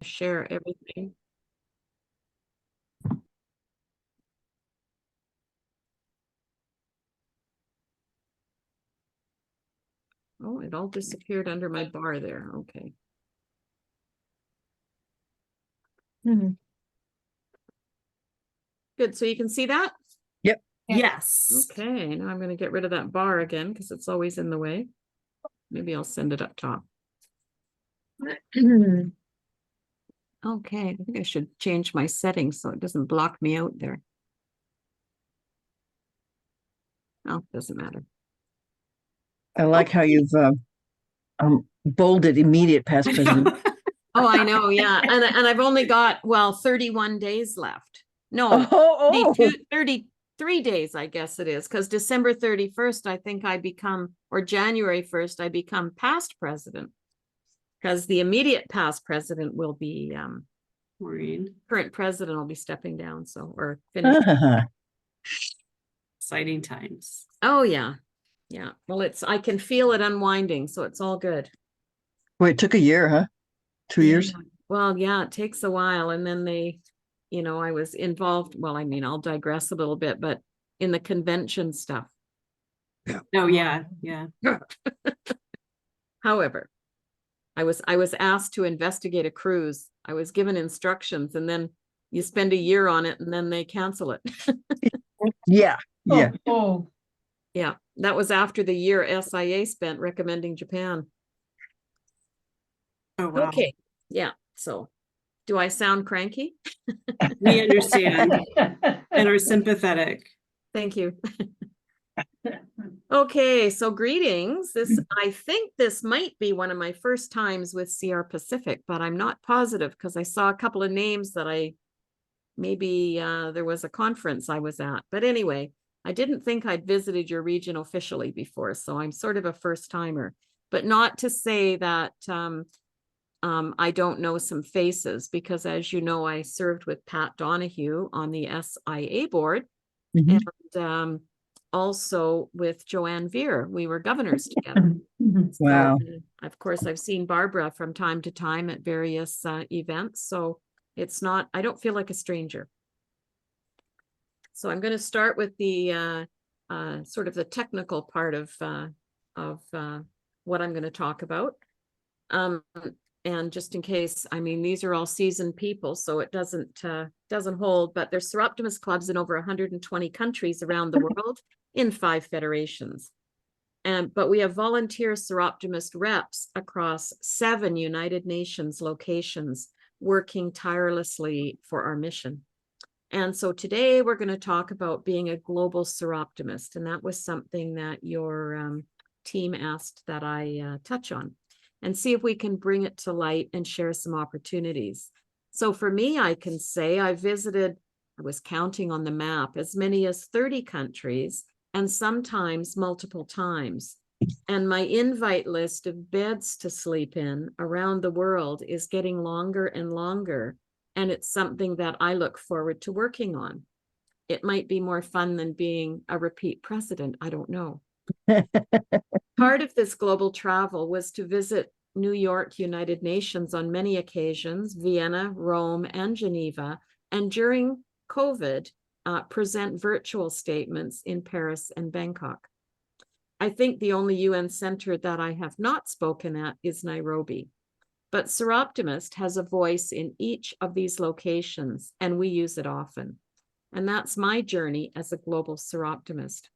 share everything. Oh, it all disappeared under my bar there. Okay. Good. So you can see that? Yep. Yes. Okay. Now I'm going to get rid of that bar again because it's always in the way. Maybe I'll send it up top. Okay. I think I should change my settings so it doesn't block me out there. Oh, doesn't matter. I like how you've bolded immediate past president. Oh, I know. Yeah. And I've only got, well, 31 days left. No, Oh. 33 days, I guess it is, because December 31st, I think I become, or January 1st, I become past president, because the immediate past president will be, current president will be stepping down. So, or finished. Exciting times. Oh, yeah. Yeah. Well, I can feel it unwinding. So it's all good. Well, it took a year, huh? 2 years? Well, yeah, it takes a while. And then I was involved. Well, I mean, I'll digress a little bit, but in the convention stuff. Yeah. Oh, yeah. Yeah. However, I was asked to investigate a cruise. I was given instructions, and then you spend a year on it and then they cancel it. Yeah. Yeah. Oh. Yeah. That was after the year SIA spent recommending Japan. Oh, wow. Okay. Yeah. So do I sound cranky? We understand and are sympathetic. Thank you. Okay, so greetings. I think this might be one of my first times with CR Pacific, but I'm not positive because I saw a couple of names that maybe there was a conference I was at. But anyway, I didn't think I'd visited your region officially before, so I'm sort of a first timer. But not to say that I don't know some faces, because as you know, I served with Pat Donahue on the SIA board, and also with Joanne Veer. We were governors together. Wow. So, of course, I've seen Barbara from time to time at various events. So I don't feel like a stranger. So I'm going to start with the sort of the technical part of what I'm going to talk about. And just in case, I mean, these are all seasoned people, so it doesn't hold, but there's Soroptimist clubs in over 120 countries around the world in 5 federations. But we have volunteer Soroptimist reps across 7 United Nations locations working tirelessly for our mission. And so today we're going to talk about being a global Soroptimist, and that was something that your team asked that I touch on, and see if we can bring it to light and share some opportunities. So for me, I can say I was counting on the map, as many as 30 countries, and sometimes multiple times. And my invite list of beds to sleep in around the world is getting longer and longer. And it's something that I look forward to working on. It might be more fun than being a repeat president. I don't know. Part of this global travel was to visit New York, United Nations on many occasions, Vienna, Rome, and Geneva, and during COVID, present virtual statements in Paris and Bangkok. I think the only UN center that I have not spoken at is Nairobi, but Soroptimist has a voice in each of these locations, and we use it often. And that's my journey as a global Soroptimist.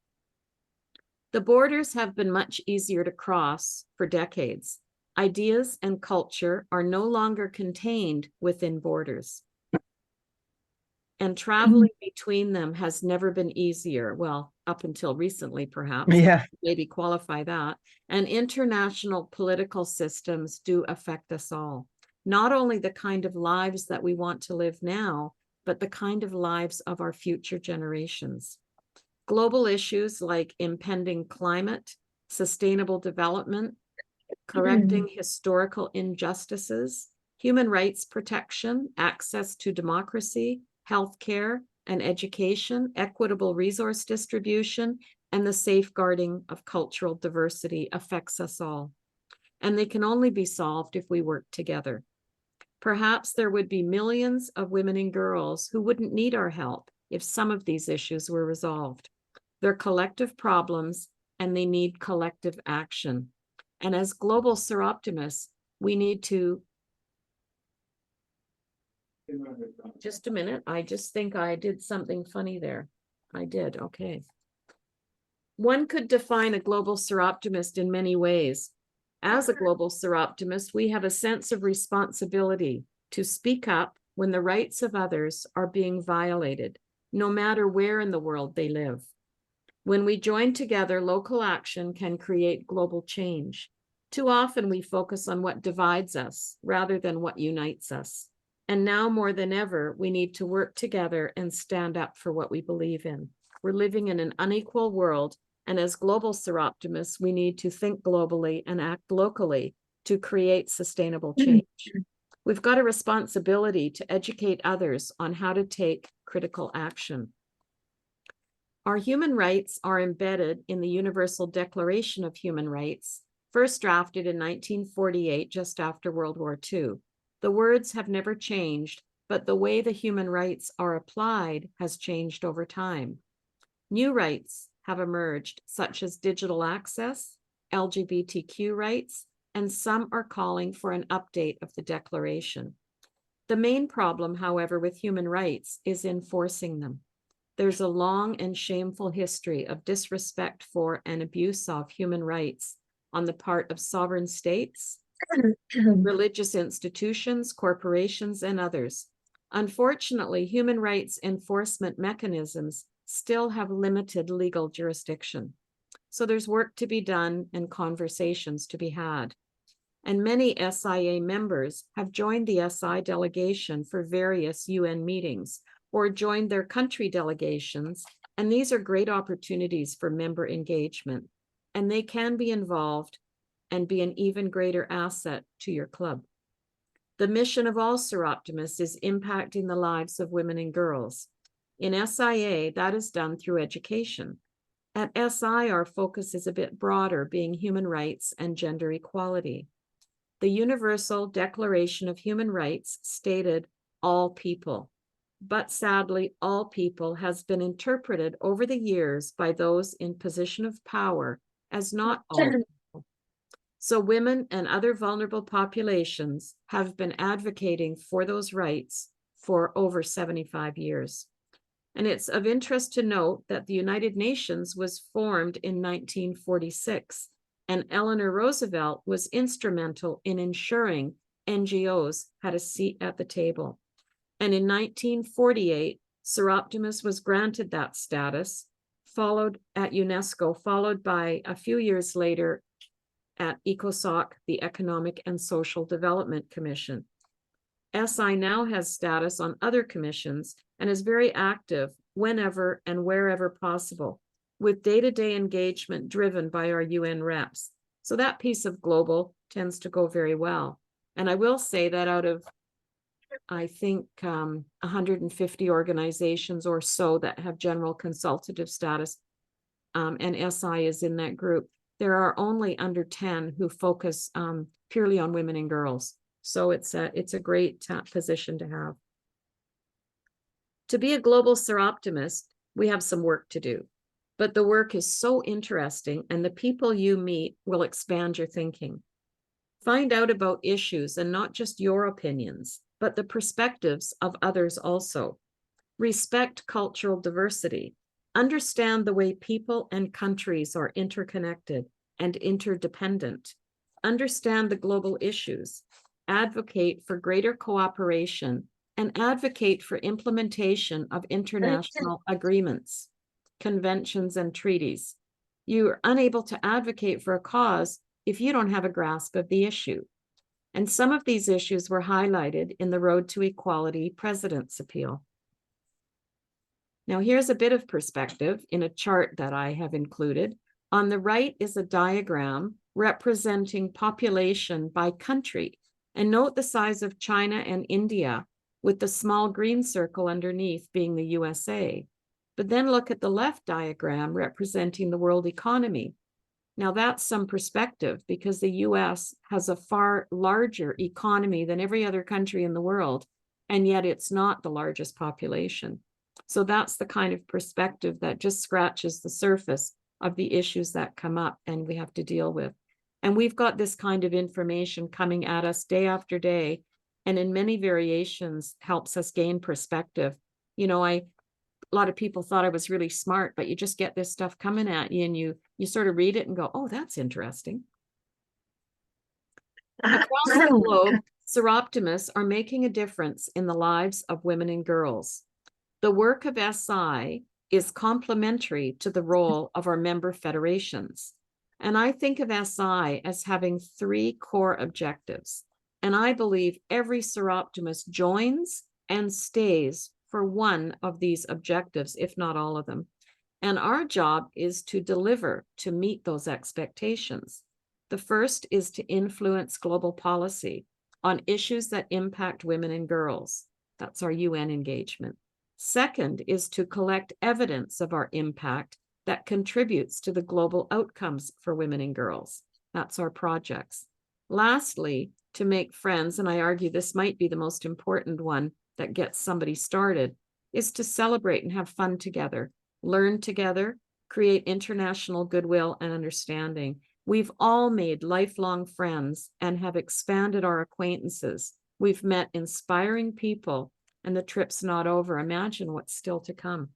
The borders have been much easier to cross for decades. Ideas and culture are no longer contained within borders. And traveling between them has never been easier. Well, up until recently, perhaps. Yeah. Maybe qualify that. And international political systems do affect us all. Not only the kind of lives that we want to live now, but the kind of lives of our future generations. Global issues like impending climate, sustainable development, correcting historical injustices, human rights protection, access to democracy, healthcare and education, equitable resource distribution, and the safeguarding of cultural diversity affects us all. And they can only be solved if we work together. Perhaps there would be millions of women and girls who wouldn't need our help if some of these issues were resolved. They're collective problems and they need collective action. And as global Soroptimists, we need to. Just a minute. I just think I did something funny there. I did. Okay. One could define a global Soroptimist in many ways. As a global Soroptimist, we have a sense of responsibility to speak up when the rights of others are being violated, no matter where in the world they live. When we join together, local action can create global change. Too often we focus on what divides us rather than what unites us. And now more than ever, we need to work together and stand up for what we believe in. We're living in an unequal world, and as global Soroptimists, we need to think globally and act locally to create sustainable change. We've got a responsibility to educate others on how to take critical action. Our human rights are embedded in the Universal Declaration of Human Rights, first drafted in 1948, just after World War II. The words have never changed, but the way the human rights are applied has changed over time. New rights have emerged, such as digital access, LGBTQ rights, and some are calling for an update of the Declaration. The main problem, however, with human rights is enforcing them. There's a long and shameful history of disrespect for and abuse of human rights on the part of sovereign states, religious institutions, corporations, and others. Unfortunately, human rights enforcement mechanisms still have limited legal jurisdiction. So there's work to be done and conversations to be had. And many SIA members have joined the SI delegation for various UN meetings or joined their country delegations. And these are great opportunities for member engagement. And they can be involved and be an even greater asset to your club. The mission of all Soroptimists is impacting the lives of women and girls. In SIA, that is done through education. At SI, our focus is a bit broader, being human rights and gender equality. The Universal Declaration of Human Rights stated all people, but sadly, all people has been interpreted over the years by those in position of power as not all people. So women and other vulnerable populations have been advocating for those rights for over 75 years. And it's of interest to note that the United Nations was formed in 1946, and Eleanor Roosevelt was instrumental in ensuring NGOs had a seat at the table. And in 1948, Soroptimist was granted that status, followed at UNESCO, followed by a few years later at ECOSOC, the Economic and Social Development Commission. SI now has status on other commissions and is very active whenever and wherever possible, with day-to-day engagement driven by our UN reps. So that piece of global tends to go very well. And I will say that out of, I think, 150 organizations or so that have general consultative status, and SI is in that group, there are only under 10 who focus purely on women and girls. So it's a great position to have. To be a global Soroptimist, we have some work to do, but the work is so interesting and the people you meet will expand your thinking. Find out about issues and not just your opinions, but the perspectives of others also. Respect cultural diversity. Understand the way people and countries are interconnected and interdependent. Understand the global issues. Advocate for greater cooperation and advocate for implementation of international agreements, conventions, and treaties. You are unable to advocate for a cause if you don't have a grasp of the issue. And some of these issues were highlighted in the Road to Equality President's Appeal. Now, here's a bit of perspective in a chart that I have included. On the right is a diagram representing population by country. And note the size of China and India, with the small green circle underneath being the USA. But then look at the left diagram representing the world economy. Now that's some perspective, because the US has a far larger economy than every other country in the world, and yet it's not the largest population. So that's the kind of perspective that just scratches the surface of the issues that come up and we have to deal with. And we've got this kind of information coming at us day after day, and in many variations helps us gain perspective. You know, a lot of people thought I was really smart, but you just get this stuff coming at you and you sort of read it and go, oh, that's interesting. Across the globe, Soroptimists are making a difference in the lives of women and girls. The work of SI is complementary to the role of our member federations. And I think of SI as having 3 core objectives. And I believe every Soroptimist joins and stays for one of these objectives, if not all of them. And our job is to deliver to meet those expectations. The first is to influence global policy on issues that impact women and girls. That's our UN engagement. Second is to collect evidence of our impact that contributes to the global outcomes for women and girls. That's our projects. Lastly, to make friends, and I argue this might be the most important one that gets somebody started, is to celebrate and have fun together, learn together, create international goodwill and understanding. We've all made lifelong friends and have expanded our acquaintances. We've met inspiring people, and the trip's not over. Imagine what's still to come.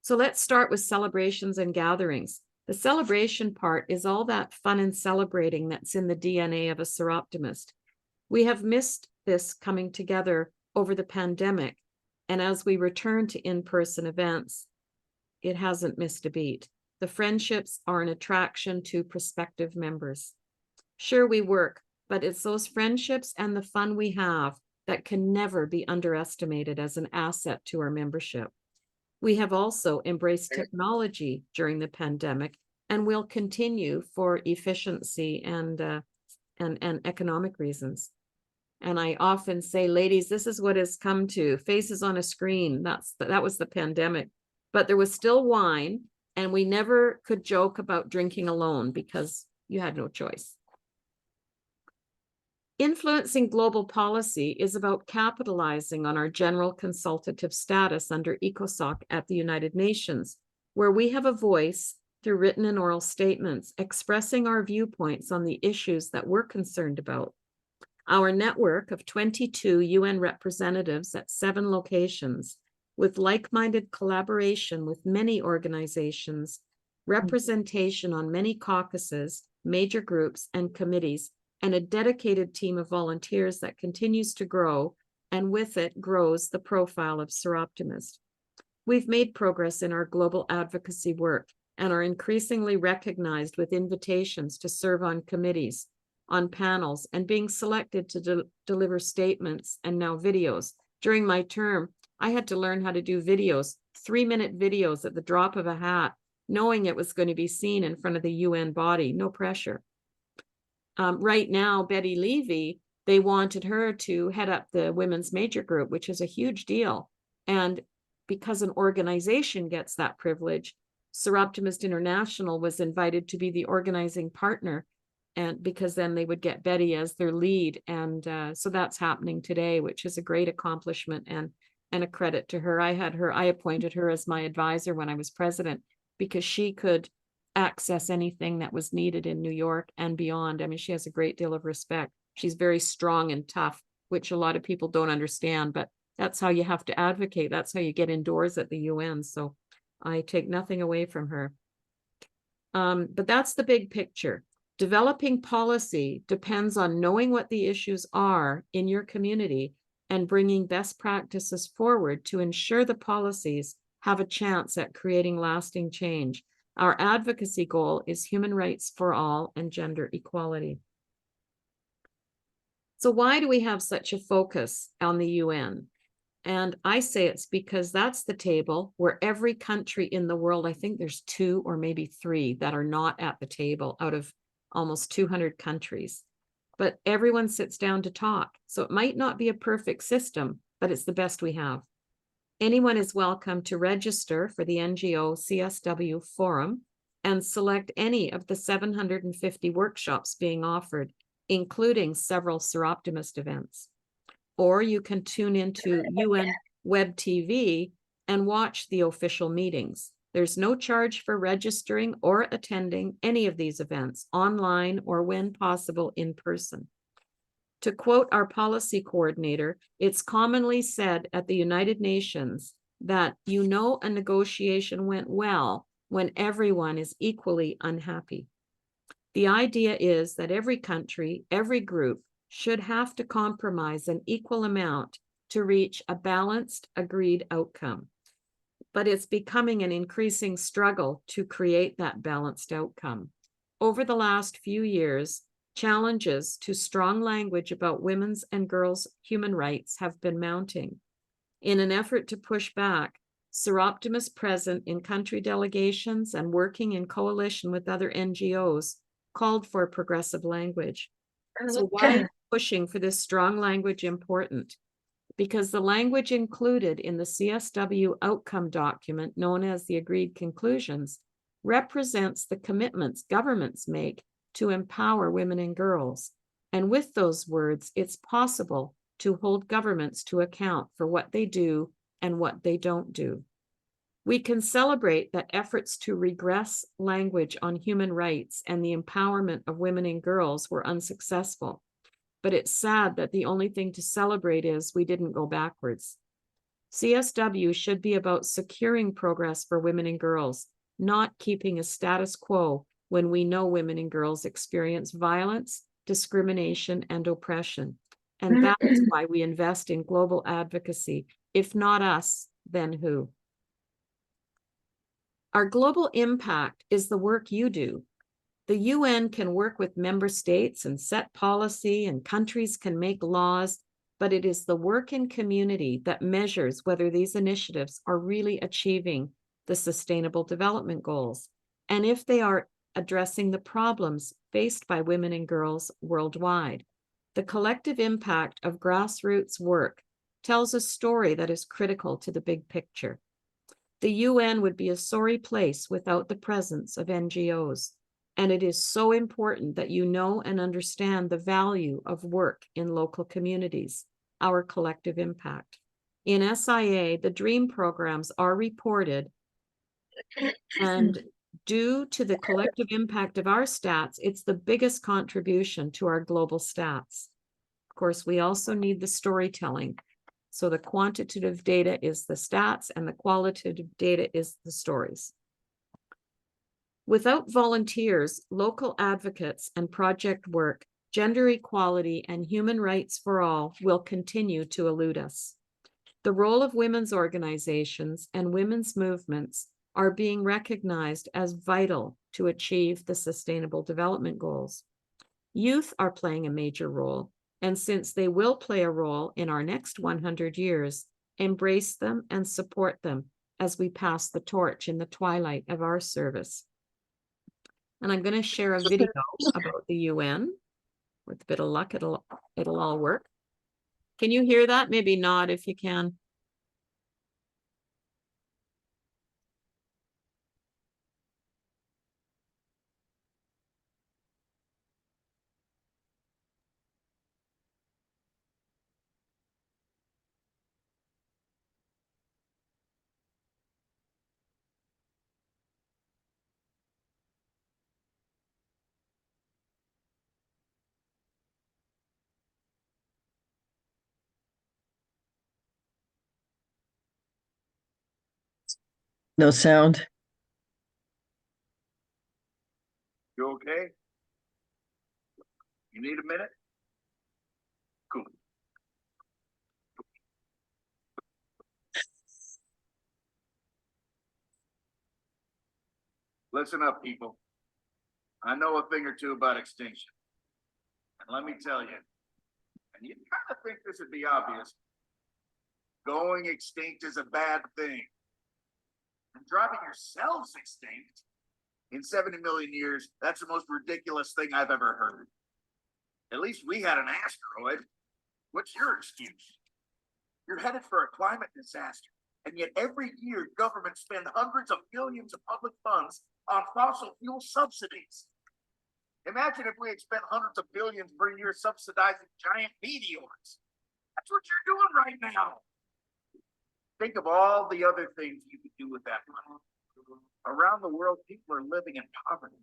So let's start with celebrations and gatherings. The celebration part is all that fun and celebrating that's in the DNA of a Soroptimist. We have missed this coming together over the pandemic, and as we return to in-person events, it hasn't missed a beat. The friendships are an attraction to prospective members. Sure, we work, but it's those friendships and the fun we have that can never be underestimated as an asset to our membership. We have also embraced technology during the pandemic, and will continue for efficiency and economic reasons. And I often say, ladies, this is what has come to faces on a screen. That was the pandemic, but there was still wine, and we never could joke about drinking alone because you had no choice. Influencing global policy is about capitalizing on our general consultative status under ECOSOC at the United Nations, where we have a voice through written and oral statements expressing our viewpoints on the issues that we're concerned about. Our network of 22 UN representatives at 7 locations, with like-minded collaboration with many organizations, representation on many caucuses, major groups, and committees, and a dedicated team of volunteers that continues to grow, and with it grows the profile of Soroptimist. We've made progress in our global advocacy work and are increasingly recognized with invitations to serve on committees, on panels, and being selected to deliver statements and now videos. During my term, I had to learn how to do videos, 3-minute videos at the drop of a hat, knowing it was going to be seen in front of the UN body, no pressure. Right now, Betty Levy, they wanted her to head up the women's major group, which is a huge deal. And because an organization gets that privilege, Soroptimist International was invited to be the organizing partner, and because then they would get Betty as their lead. And so that's happening today, which is a great accomplishment and a credit to her. I appointed her as my advisor when I was president, because she could access anything that was needed in New York and beyond. I mean, she has a great deal of respect. She's very strong and tough, which a lot of people don't understand, but that's how you have to advocate. That's how you get indoors at the UN. So I take nothing away from her. But that's the big picture. Developing policy depends on knowing what the issues are in your community and bringing best practices forward to ensure the policies have a chance at creating lasting change. Our advocacy goal is human rights for all and gender equality. So why do we have such a focus on the UN? And I say it's because that's the table where every country in the world, I think there's 2 or maybe 3 that are not at the table out of almost 200 countries. But everyone sits down to talk. So it might not be a perfect system, but it's the best we have. Anyone is welcome to register for the NGO CSW Forum and select any of the 750 workshops being offered, including several Soroptimist events. Or you can tune into UN Web TV and watch the official meetings. There's no charge for registering or attending any of these events, online or when possible in person. To quote our policy coordinator, it's commonly said at the United Nations that a negotiation went well when everyone is equally unhappy. The idea is that every country, every group should have to compromise an equal amount to reach a balanced, agreed outcome. But it's becoming an increasing struggle to create that balanced outcome. Over the last few years, challenges to strong language about women's and girls' human rights have been mounting. In an effort to push back, Soroptimists present in country delegations and working in coalition with other NGOs called for progressive language. So why is pushing for this strong language important? Because the language included in the CSW outcome document, known as the Agreed Conclusions, represents the commitments governments make to empower women and girls. And with those words, it's possible to hold governments to account for what they do and what they don't do. We can celebrate that efforts to regress language on human rights and the empowerment of women and girls were unsuccessful. But it's sad that the only thing to celebrate is we didn't go backwards. CSW should be about securing progress for women and girls, not keeping a status quo when we know women and girls experience violence, discrimination, and oppression. And that is why we invest in global advocacy. If not us, then who? Our global impact is the work you do. The UN can work with member states and set policy, and countries can make laws, but it is the work in community that measures whether these initiatives are really achieving the Sustainable Development Goals, and if they are addressing the problems faced by women and girls worldwide. The collective impact of grassroots work tells a story that is critical to the big picture. The UN would be a sorry place without the presence of NGOs. And it is so important that you know and understand the value of work in local communities, our collective impact. In SIA, the DREAM programs are reported, and due to the collective impact of our stats, it's the biggest contribution to our global stats. Of course, we also need the storytelling. So the quantitative data is the stats and the qualitative data is the stories. Without volunteers, local advocates, and project work, gender equality and human rights for all will continue to elude us. The role of women's organizations and women's movements are being recognized as vital to achieve the Sustainable Development Goals. Youth are playing a major role, and since they will play a role in our next 100 years, embrace them and support them as we pass the torch in the twilight of our service. And I'm going to share a video about the UN. With a bit of luck, it'll all work. Can you hear that? Maybe not if you can. No sound. You okay? You need a minute? Cool. Listen up, people. I know a thing or two about extinction. And let me tell you, and you kind of think this would be obvious, going extinct is a bad thing. And driving yourselves extinct in 70 million years, that's the most ridiculous thing I've ever heard. At least we had an asteroid. What's your excuse? You're headed for a climate disaster, and yet every year governments spend hundreds of millions of public funds on fossil fuel subsidies. Imagine if we had spent hundreds of billions per year subsidizing giant meteors. That's what you're doing right now. Think of all the other things you could do with that money. Around the world, people are living in poverty.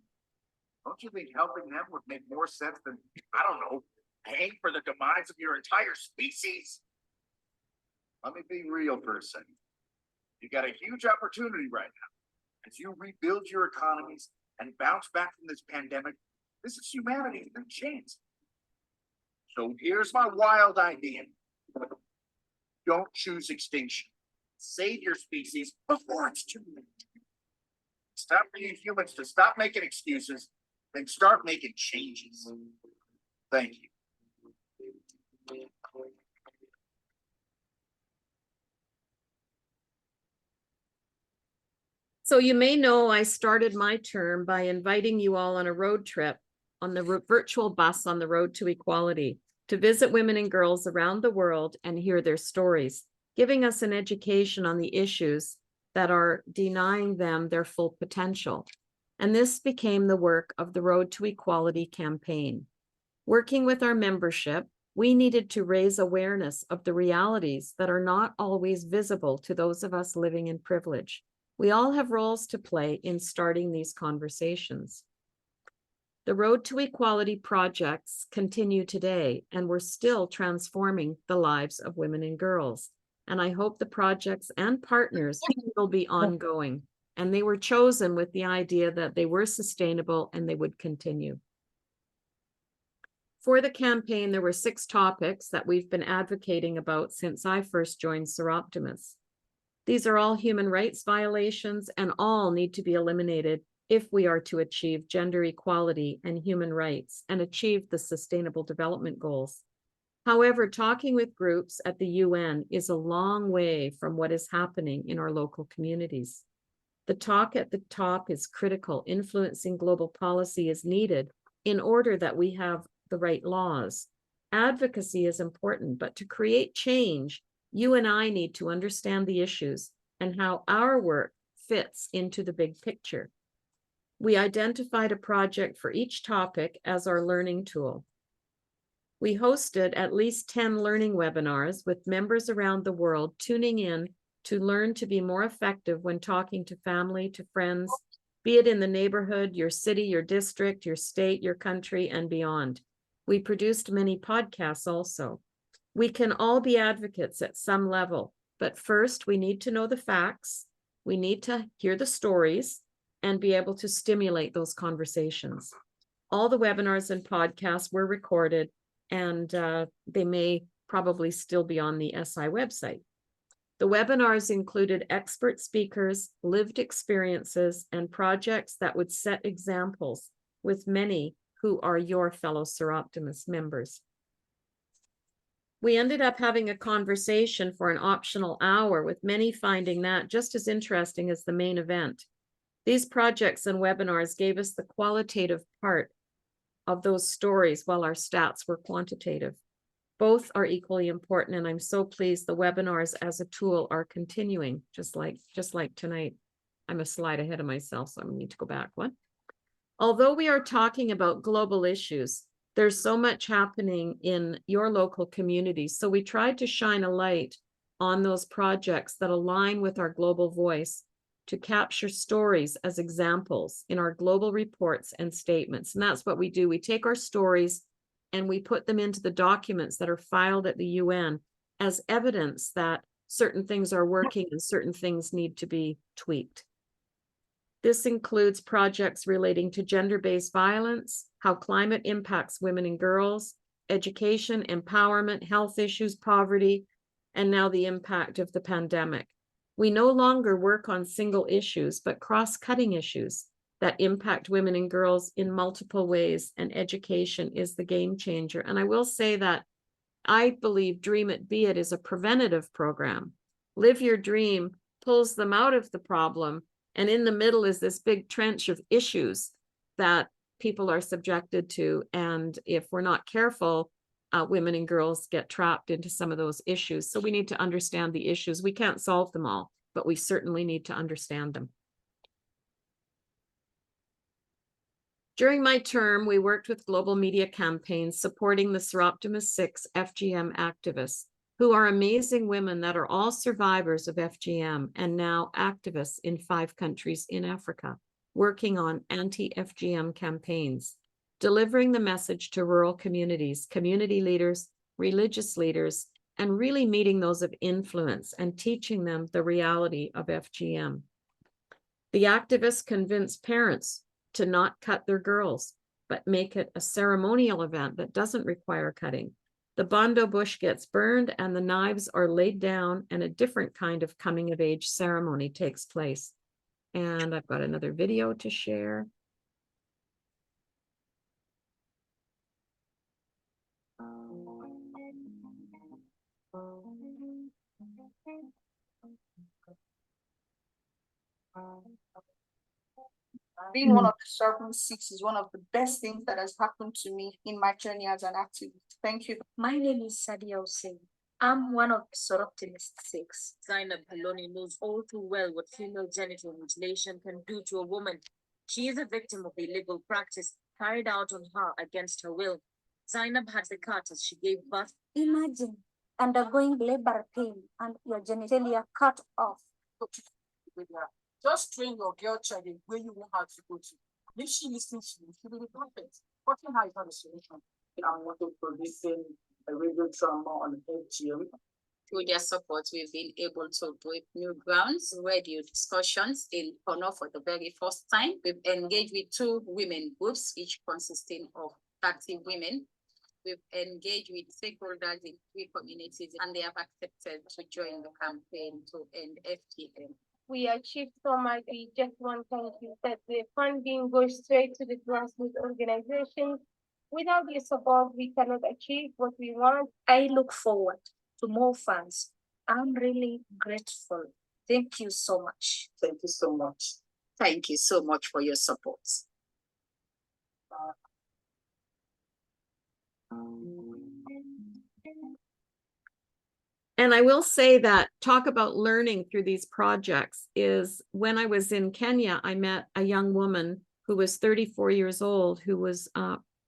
Don't you think helping them would make more sense than, I don't know, paying for the demise of your entire species? Let me be real for a second. You got a huge opportunity right now. As you rebuild your economies and bounce back from this pandemic, this is humanity's new chance. So here's my wild idea. Don't choose extinction. Save your species before it's too late. Stop being humans to stop making excuses, then start making changes. Thank you. So you may know I started my term by inviting you all on a road trip on the virtual bus on the road to equality to visit women and girls around the world and hear their stories, giving us an education on the issues that are denying them their full potential. And this became the work of the Road to Equality campaign. Working with our membership, we needed to raise awareness of the realities that are not always visible to those of us living in privilege. We all have roles to play in starting these conversations. The Road to Equality projects continue today, and we're still transforming the lives of women and girls. And I hope the projects and partners will be ongoing. And they were chosen with the idea that they were sustainable and they would continue. For the campaign, there were 6 topics that we've been advocating about since I first joined Soroptimist. These are all human rights violations and all need to be eliminated if we are to achieve gender equality and human rights and achieve the Sustainable Development Goals. However, talking with groups at the UN is a long way from what is happening in our local communities. The talk at the top is critical. Influencing global policy is needed in order that we have the right laws. Advocacy is important, but to create change, you and I need to understand the issues and how our work fits into the big picture. We identified a project for each topic as our learning tool. We hosted at least 10 learning webinars with members around the world tuning in to learn to be more effective when talking to family, to friends, be it in the neighborhood, your city, your district, your state, your country, and beyond. We produced many podcasts also. We can all be advocates at some level, but first we need to know the facts. We need to hear the stories and be able to stimulate those conversations. All the webinars and podcasts were recorded, and they may probably still be on the SI website. The webinars included expert speakers, lived experiences, and projects that would set examples with many who are your fellow Soroptimist members. We ended up having a conversation for an optional hour, with many finding that just as interesting as the main event. These projects and webinars gave us the qualitative part of those stories while our stats were quantitative. Both are equally important, and I'm so pleased the webinars as a tool are continuing, just like tonight. I'm a slide ahead of myself, so I need to go back one. Although we are talking about global issues, there's so much happening in your local communities. So we tried to shine a light on those projects that align with our global voice to capture stories as examples in our global reports and statements. And that's what we do. We take our stories and we put them into the documents that are filed at the UN as evidence that certain things are working and certain things need to be tweaked. This includes projects relating to gender-based violence, how climate impacts women and girls, education, empowerment, health issues, poverty, and now the impact of the pandemic. We no longer work on single issues, but cross-cutting issues that impact women and girls in multiple ways, and education is the game changer. And I will say that I believe Dream It, Be It is a preventative program. Live Your Dream pulls them out of the problem, and in the middle is this big trench of issues that people are subjected to. And if we're not careful, women and girls get trapped into some of those issues. So we need to understand the issues. We can't solve them all, but we certainly need to understand them. During my term, we worked with global media campaigns supporting the Soroptimist 6 FGM activists, who are amazing women that are all survivors of FGM and now activists in 5 countries in Africa, working on anti-FGM campaigns, delivering the message to rural communities, community leaders, religious leaders, and really meeting those of influence and teaching them the reality of FGM. The activists convinced parents to not cut their girls, but make it a ceremonial event that doesn't require cutting. The bondo bush gets burned and the knives are laid down, and a different kind of coming of age ceremony takes place. And I've got another video to share. Being one of the Soroptimist 6 is one of the best things that has happened to me in my journey as an activist. Thank you. My name is Sadia Hussein. I'm one of the Soroptimist 6. Zainab Haloni knows all too well what female genital mutilation can do to a woman. She is a victim of illegal practice carried out on her against her will. Zainab had the cut as she gave birth. Imagine undergoing labor pain and your genitalia cut off. Just train your girl child in where you want her to go to. If she listens to you, she will be perfect. Cutting her is not a solution. I'm not producing a radio drama on FGM. Through their support, we've been able to break new grounds, radio discussions in honor for the very first time. We've engaged with 2 women groups, each consisting of 30 women. We've engaged with stakeholders in 3 communities, and they have accepted to join the campaign to end FGM. We achieved so much. We just want to thank you that the funding goes straight to the grassroots organizations. Without your support, we cannot achieve what we want. I look forward to more funds. I'm really grateful. Thank you so much. Thank you so much. Thank you so much for your support. And I will say that talk about learning through these projects is when I was in Kenya, I met a young woman who was 34 years old, who was,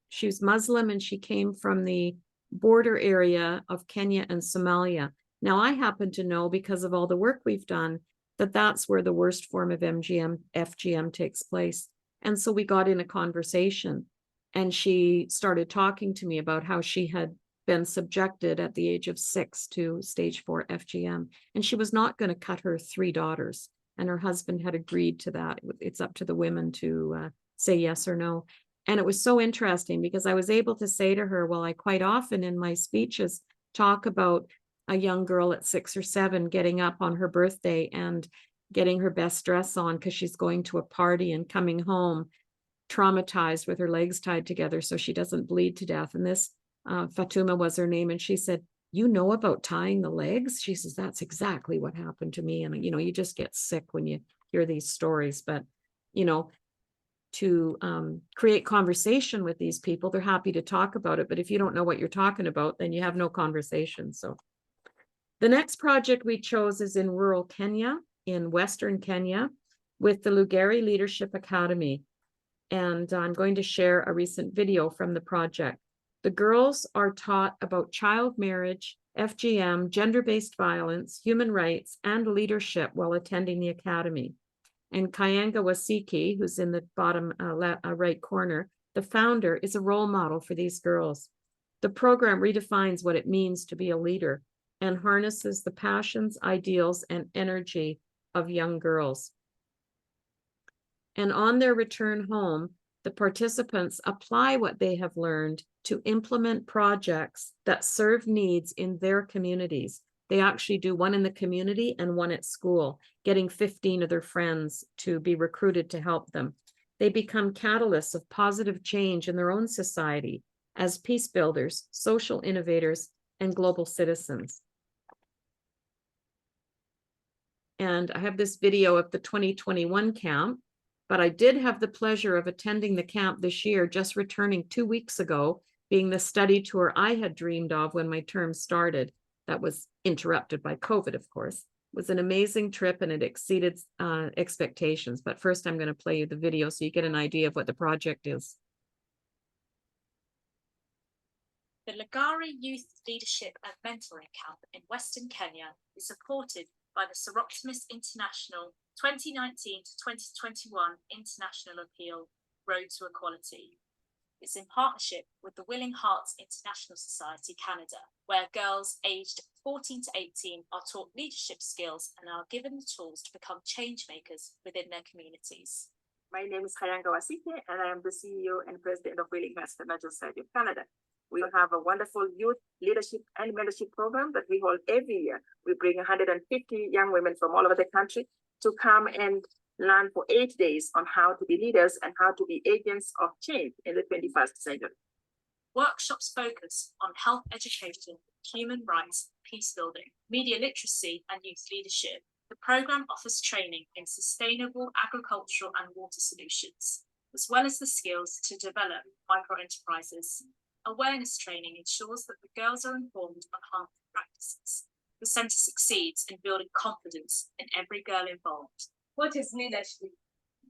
she was Muslim, and she came from the border area of Kenya and Somalia. Now, I happen to know, because of all the work we've done, that that's where the worst form of FGM takes place. And so we got in a conversation, and she started talking to me about how she had been subjected at the age of 6 to stage 4 FGM. And she was not going to cut her 3 daughters. And her husband had agreed to that. It's up to the women to say yes or no. And it was so interesting because I was able to say to her, well, I quite often in my speeches talk about a young girl at 6 or 7 getting up on her birthday and getting her best dress on because she's going to a party and coming home traumatized with her legs tied together so she doesn't bleed to death. And this Fatuma was her name. And she said, you know about tying the legs? She says, that's exactly what happened to me. And, you know, you just get sick when you hear these stories. But, you know, to create conversation with these people, they're happy to talk about it. But if you don't know what you're talking about, then you have no conversation. So the next project we chose is in rural Kenya, in Western Kenya, with the Lugari Leadership Academy. And I'm going to share a recent video from the project. The girls are taught about child marriage, FGM, gender-based violence, human rights, and leadership while attending the academy. And Kayanga Wasiki, who's in the bottom right corner, the founder, is a role model for these girls. The program redefines what it means to be a leader and harnesses the passions, ideals, and energy of young girls. And on their return home, the participants apply what they have learned to implement projects that serve needs in their communities. They actually do one in the community and one at school, getting 15 of their friends to be recruited to help them. They become catalysts of positive change in their own society as peace builders, social innovators, and global citizens. And I have this video of the 2021 camp, but I did have the pleasure of attending the camp this year, just returning 2 weeks ago, being the study tour I had dreamed of when my term started. That was interrupted by COVID, of course. was an amazing trip and it exceeded expectations. But first I'm going to play you the video so you get an idea of what the project is. The Lagari Youth Leadership and Mentoring Camp in Western Kenya is supported by the Soroptimist International 2019 to 2021 International Appeal Road to Equality. It's in partnership with the Willing Hearts International Society Canada, where girls aged 14 to 18 are taught leadership skills and are given the tools to become change makers within their communities. My name is Kayanga Wasike, and I am the CEO and President of Willing Hearts International Society of Canada. We have a wonderful youth leadership and mentorship program that we hold every year. We bring 150 young women from all over the country to come and learn for 8 days on how to be leaders and how to be agents of change in the 21st century. Workshops focus on health education, human rights, peace building, media literacy, and youth leadership. The program offers training in sustainable agricultural and water solutions, as well as the skills to develop micro-enterprises. Awareness training ensures that the girls are informed on harmful practices. The centre succeeds in building confidence in every girl involved. What is leadership?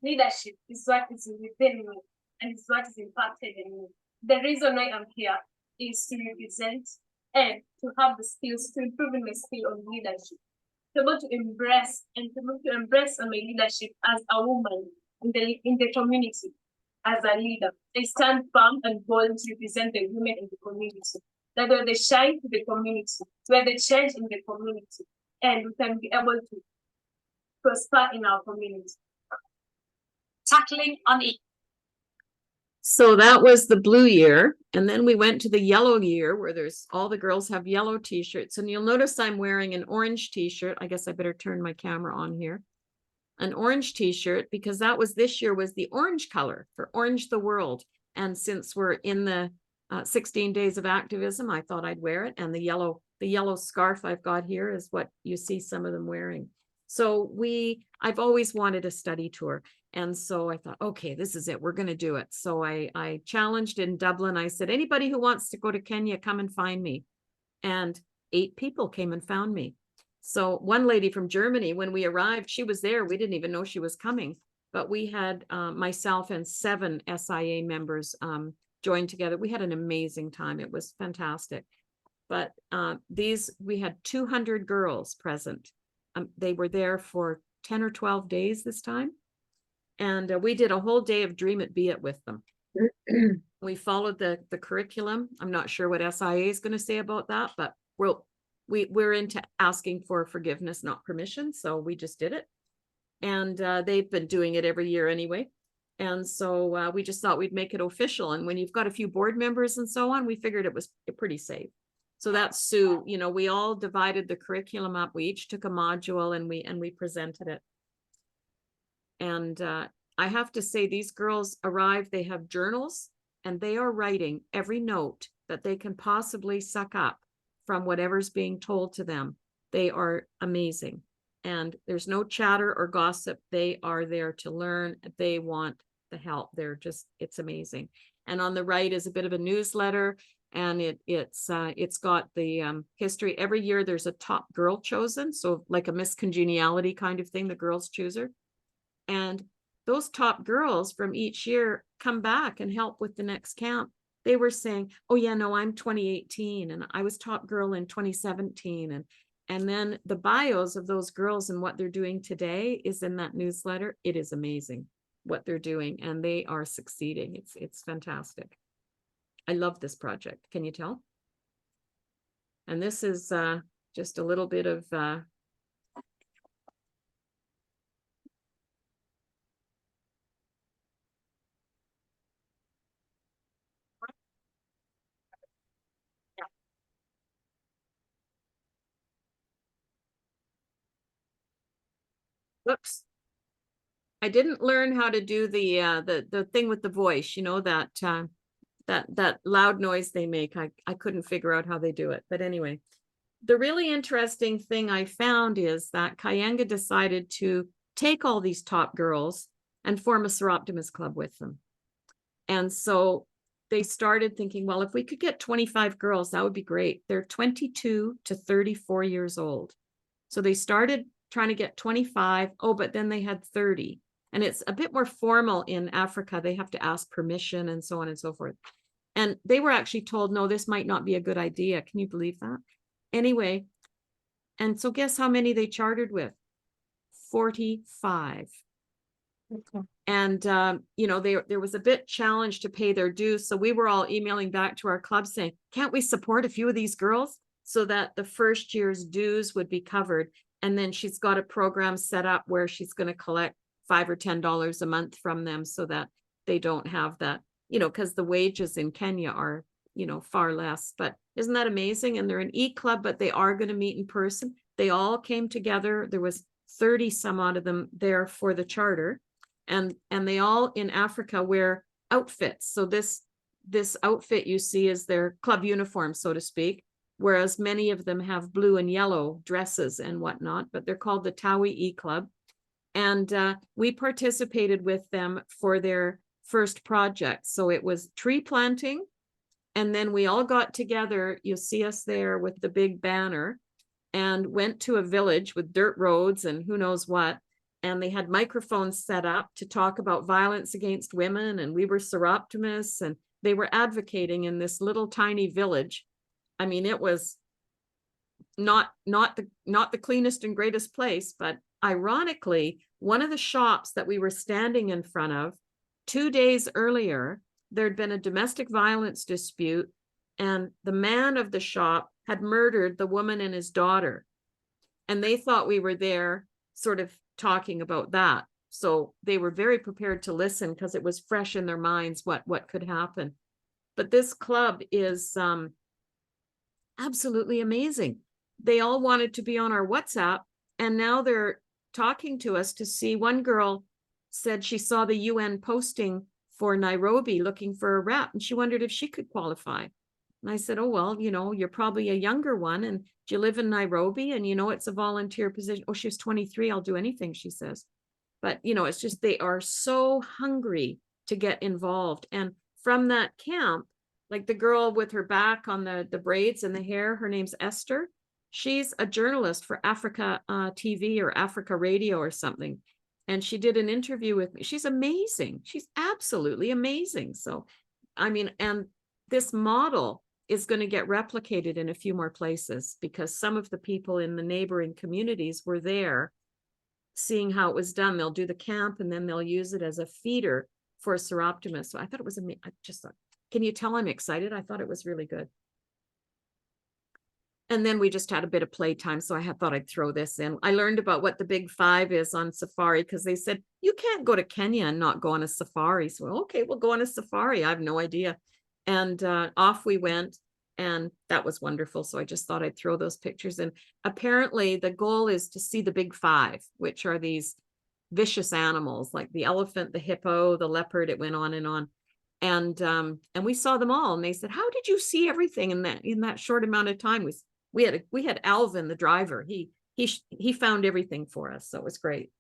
Leadership is what is within me and is what is impacted in me. The reason why I'm here is to represent and to have the skills to improve in my skill of leadership. To be able to embrace my leadership as a woman in the community, as a leader. I stand firm and bold to represent the women in the community. That we're the shine to the community, we're the change in the community, and we can be able to prosper in our community. Tackling unequal. So that was the blue year. And then we went to the yellow year where there's all the girls have yellow t-shirts. And you'll notice I'm wearing an orange t-shirt. I guess I better turn my camera on here. An orange t-shirt because that was this year was the orange color for Orange the World. And since we're in the 16 days of activism, I thought I'd wear it. And the yellow scarf I've got here is what you see some of them wearing. So I've always wanted a study tour. And so I thought, okay, this is it. We're going to do it. So I challenged in Dublin. I said, anybody who wants to go to Kenya, come and find me. And 8 people came and found me. So one lady from Germany, when we arrived, she was there. We didn't even know she was coming. But we had myself and 7 SIA members joined together. We had an amazing time. It was fantastic. But we had 200 girls present. They were there for 10 or 12 days this time. And we did a whole day of Dream It, Be It with them. We followed the curriculum. I'm not sure what SIA is going to say about that, but we're into asking for forgiveness, not permission. So we just did it. And they've been doing it every year anyway. And so we just thought we'd make it official. And when you've got a few board members and so on, we figured it was pretty safe. So that's Sue, we all divided the curriculum up. We each took a module and we presented it. And I have to say, these girls arrived, they have journals and they are writing every note that they can possibly suck up from whatever's being told to them. They are amazing. And there's no chatter or gossip. They are there to learn. They want the help. It's amazing. And on the right is a bit of a newsletter. And it's got the history. Every year there's a top girl chosen. So like a Miss Congeniality kind of thing, the girls choose her. And those top girls from each year come back and help with the next camp. They were saying, oh yeah, no, I'm 2018 and I was top girl in 2017. And then the bios of those girls and what they're doing today is in that newsletter. It is amazing what they're doing and they are succeeding. It's fantastic. I love this project. Can you tell? And this is just a little bit of whoops. I didn't learn how to do the thing with the voice, that loud noise they make. I couldn't figure out how they do it. But anyway, the really interesting thing I found is that Kayanga decided to take all these top girls and form a Soroptimist club with them. And so they started thinking, well, if we could get 25 girls, that would be great. They're 22 to 34 years old. So they started trying to get 25. Oh, but then they had 30. And it's a bit more formal in Africa. They have to ask permission and so on and so forth. And they were actually told, no, this might not be a good idea. Can you believe that? Anyway, and so guess how many they chartered with? 45. Okay. And, you know, there was a bit challenge to pay their dues. So we were all emailing back to our club saying, can't we support a few of these girls so that the first year's dues would be covered? And then she's got a program set up where she's going to collect $5 or $10 a month from them so that they don't have that, you know, because the wages in Kenya are, you know, far less. But isn't that amazing? And they're an e-club, but they are going to meet in person. They all came together. There was 30 some odd of them there for the charter. And they all in Africa wear outfits. So this outfit you see is their club uniform, so to speak, whereas many of them have blue and yellow dresses and whatnot, but they're called the Tawi E-Club. And we participated with them for their first project. So it was tree planting. And then we all got together, you'll see us there with the big banner, and went to a village with dirt roads and who knows what. And they had microphones set up to talk about violence against women. And we were Soroptimists, and they were advocating in this little tiny village. I mean, it was not the cleanest and greatest place, but ironically, one of the shops that we were standing in front of 2 days earlier, there'd been a domestic violence dispute, and the man of the shop had murdered the woman and his daughter. And they thought we were there sort of talking about that. So they were very prepared to listen because it was fresh in their minds what could happen. But this club is absolutely amazing. They all wanted to be on our WhatsApp, and now they're talking to us to see. One girl said she saw the UN posting for Nairobi looking for a rep, and she wondered if she could qualify. And I said, oh, well, you know, you're probably a younger one, and do you live in Nairobi? And, you know, it's a volunteer position. Oh, she was 23. I'll do anything, she says. But, you know, it's just they are so hungry to get involved. And from that camp, like the girl with her back on the braids and the hair, her name's Esther. She's a journalist for Africa TV or Africa Radio or something. And she did an interview with me. She's amazing. She's absolutely amazing. So, I mean, and this model is going to get replicated in a few more places because some of the people in the neighboring communities were there seeing how it was done. They'll do the camp and then they'll use it as a feeder for Soroptimists. So I thought it was amazing. I just thought, can you tell I'm excited? I thought it was really good. And then we just had a bit of playtime. So I thought I'd throw this in. I learned about what the Big Five is on safari because they said, you can't go to Kenya and not go on a safari. So, okay, we'll go on a safari. I have no idea. And off we went. And that was wonderful. So I just thought I'd throw those pictures in. Apparently, the goal is to see the Big Five, which are these vicious animals like the elephant, the hippo, the leopard. It went on and on. And we saw them all. And they said, how did you see everything in that short amount of time? We had Alvin, the driver. He found everything for us. So it was great.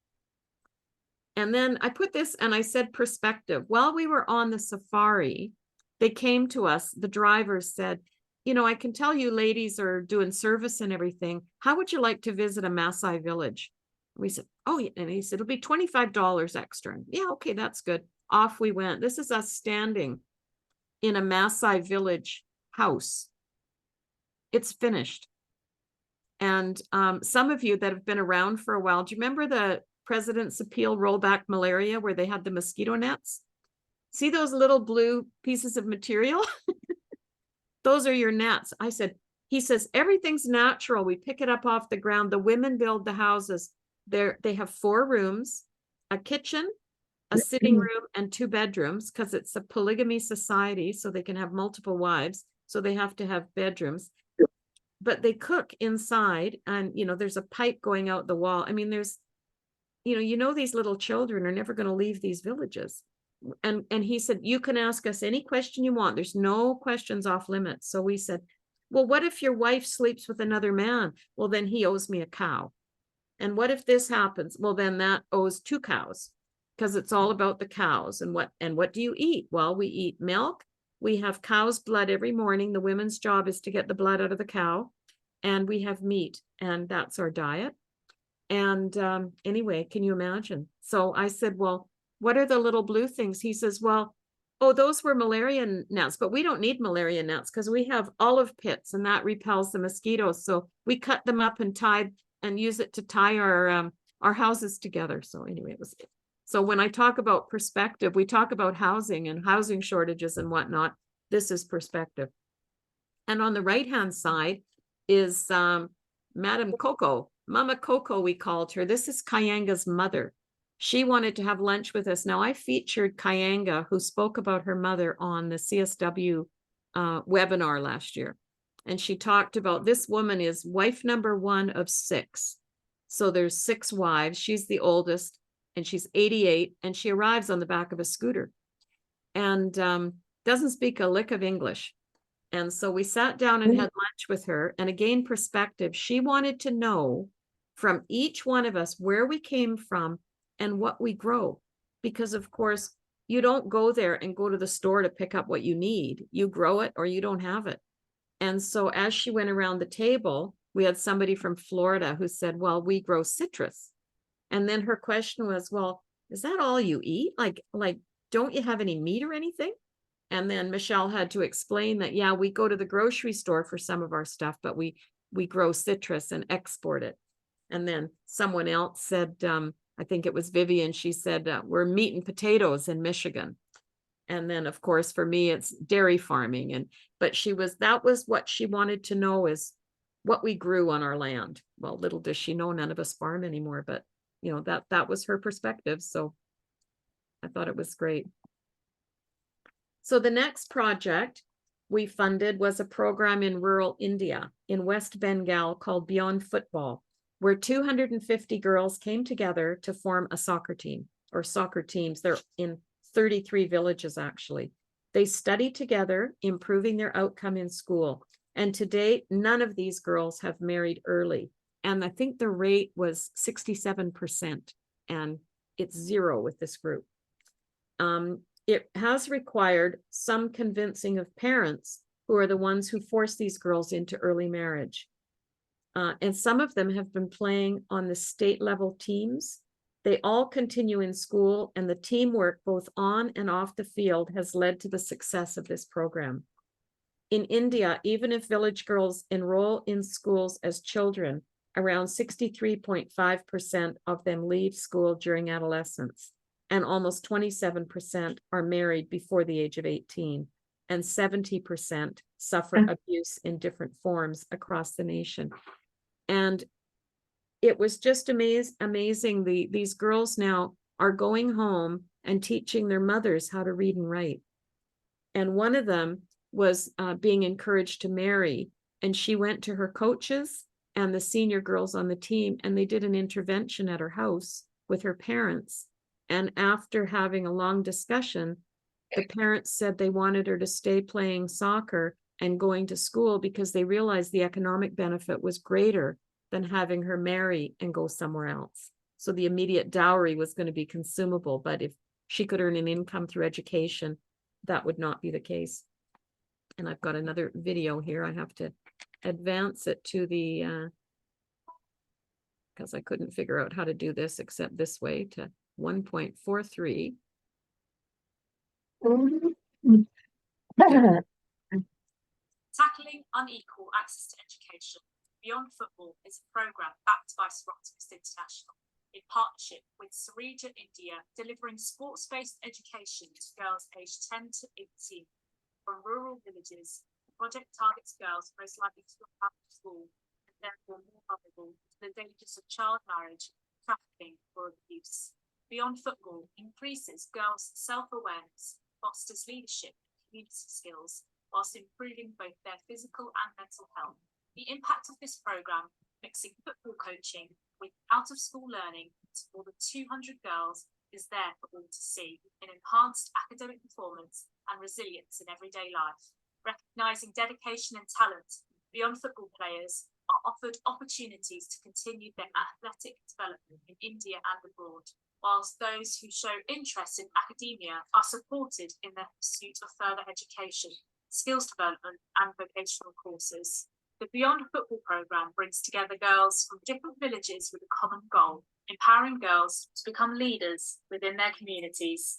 And then I put this and I said perspective. While we were on the safari, they came to us. The driver said, you know, I can tell you ladies are doing service and everything. How would you like to visit a Maasai village? We said, oh, yeah. And he said, it'll be $25 extra. Yeah, okay, that's good. Off we went. This is us standing in a Maasai village house. It's finished. And some of you that have been around for a while, do you remember the President's Appeal rollback malaria where they had the mosquito nets? See those little blue pieces of material? Those are your nets. He says, everything's natural. We pick it up off the ground. The women build the houses. They have 4 rooms, a kitchen, a sitting room, and 2 bedrooms because it's a polygamy society. So they can have multiple wives. So they have to have bedrooms. But they cook inside and, you know, there's a pipe going out the wall. I mean, there's, you know, these little children are never going to leave these villages. And he said, you can ask us any question you want. There's no questions off limits. So we said, well, what if your wife sleeps with another man? Well, then he owes me a cow. And what if this happens? Well, then that owes 2 cows because it's all about the cows. And what do you eat? Well, we eat milk. We have cow's blood every morning. The women's job is to get the blood out of the cow. And we have meat, and that's our diet. And anyway, can you imagine? So I said, well, what are the little blue things? He says, well, oh, those were malaria nets, but we don't need malaria nets because we have olive pits and that repels the mosquitoes. So we cut them up and tied and use it to tie our houses together. So anyway, it was. So when I talk about perspective, we talk about housing and housing shortages and whatnot. This is perspective. And on the right-hand side is Madam Coco, Mama Coco, we called her. This is Kayanga's mother. She wanted to have lunch with us. Now, I featured Kayanga, who spoke about her mother on the CSW webinar last year. And she talked about this woman is wife number 1 of 6. So there's 6 wives. She's the oldest, and she's 88, and she arrives on the back of a scooter and doesn't speak a lick of English. And so we sat down and had lunch with her. And again, perspective, she wanted to know from each one of us where we came from and what we grow. Because of course, you don't go there and go to the store to pick up what you need. You grow it or you don't have it. And so as she went around the table, we had somebody from Florida who said, well, we grow citrus. And then her question was, well, is that all you eat? Like, don't you have any meat or anything? And then Michelle had to explain that, yeah, we go to the grocery store for some of our stuff, but we grow citrus and export it. And then someone else said, I think it was Vivian, she said, we're meat and potatoes in Michigan. And then, of course, for me, it's dairy farming. But that was what she wanted to know, is what we grew on our land. Well, little does she know, none of us farm anymore, but you know, that was her perspective. So I thought it was great. So the next project we funded was a program in rural India in West Bengal called Beyond Football, where 250 girls came together to form a soccer team, or soccer teams. They're in 33 villages, actually. They study together, improving their outcome in school. And to date, none of these girls have married early. And I think the rate was 67%, and it's 0 with this group. It has required some convincing of parents, who are the ones who force these girls into early marriage. And some of them have been playing on the state level teams. They all continue in school, and the teamwork both on and off the field has led to the success of this program. In India, even if village girls enroll in schools as children, around 63.5% of them leave school during adolescence, and almost 27% are married before the age of 18, and 70% suffer abuse in different forms across the nation. And it was just amazing. These girls now are going home and teaching their mothers how to read and write. And one of them was being encouraged to marry, and she went to her coaches and the senior girls on the team, and they did an intervention at her house with her parents. And after having a long discussion, the parents said they wanted her to stay playing soccer and going to school because they realized the economic benefit was greater than having her marry and go somewhere else. So the immediate dowry was going to be consumable, but if she could earn an income through education, that would not be the case. And I've got another video here. I have to advance it to the, because I couldn't figure out how to do this except this way, to 1.43. Tackling unequal access to education Beyond Football is a program backed by Soroptimist International in partnership with Sarija India, delivering sports-based education to girls aged 10 to 18 from rural villages. The project targets girls most likely to drop out of school and therefore more vulnerable to the dangers of child marriage, trafficking, or abuse. Beyond Football increases girls' self-awareness, fosters leadership and community skills, whilst improving both their physical and mental health. The impact of this program, mixing football coaching with out-of-school learning to more than 200 girls, is there for all to see in enhanced academic performance and resilience in everyday life. Recognising dedication and talent, Beyond Football players are offered opportunities to continue their athletic development in India and abroad, whilst those who show interest in academia are supported in their pursuit of further education, skills development and vocational courses. The Beyond Football programme brings together girls from different villages with a common goal, empowering girls to become leaders within their communities.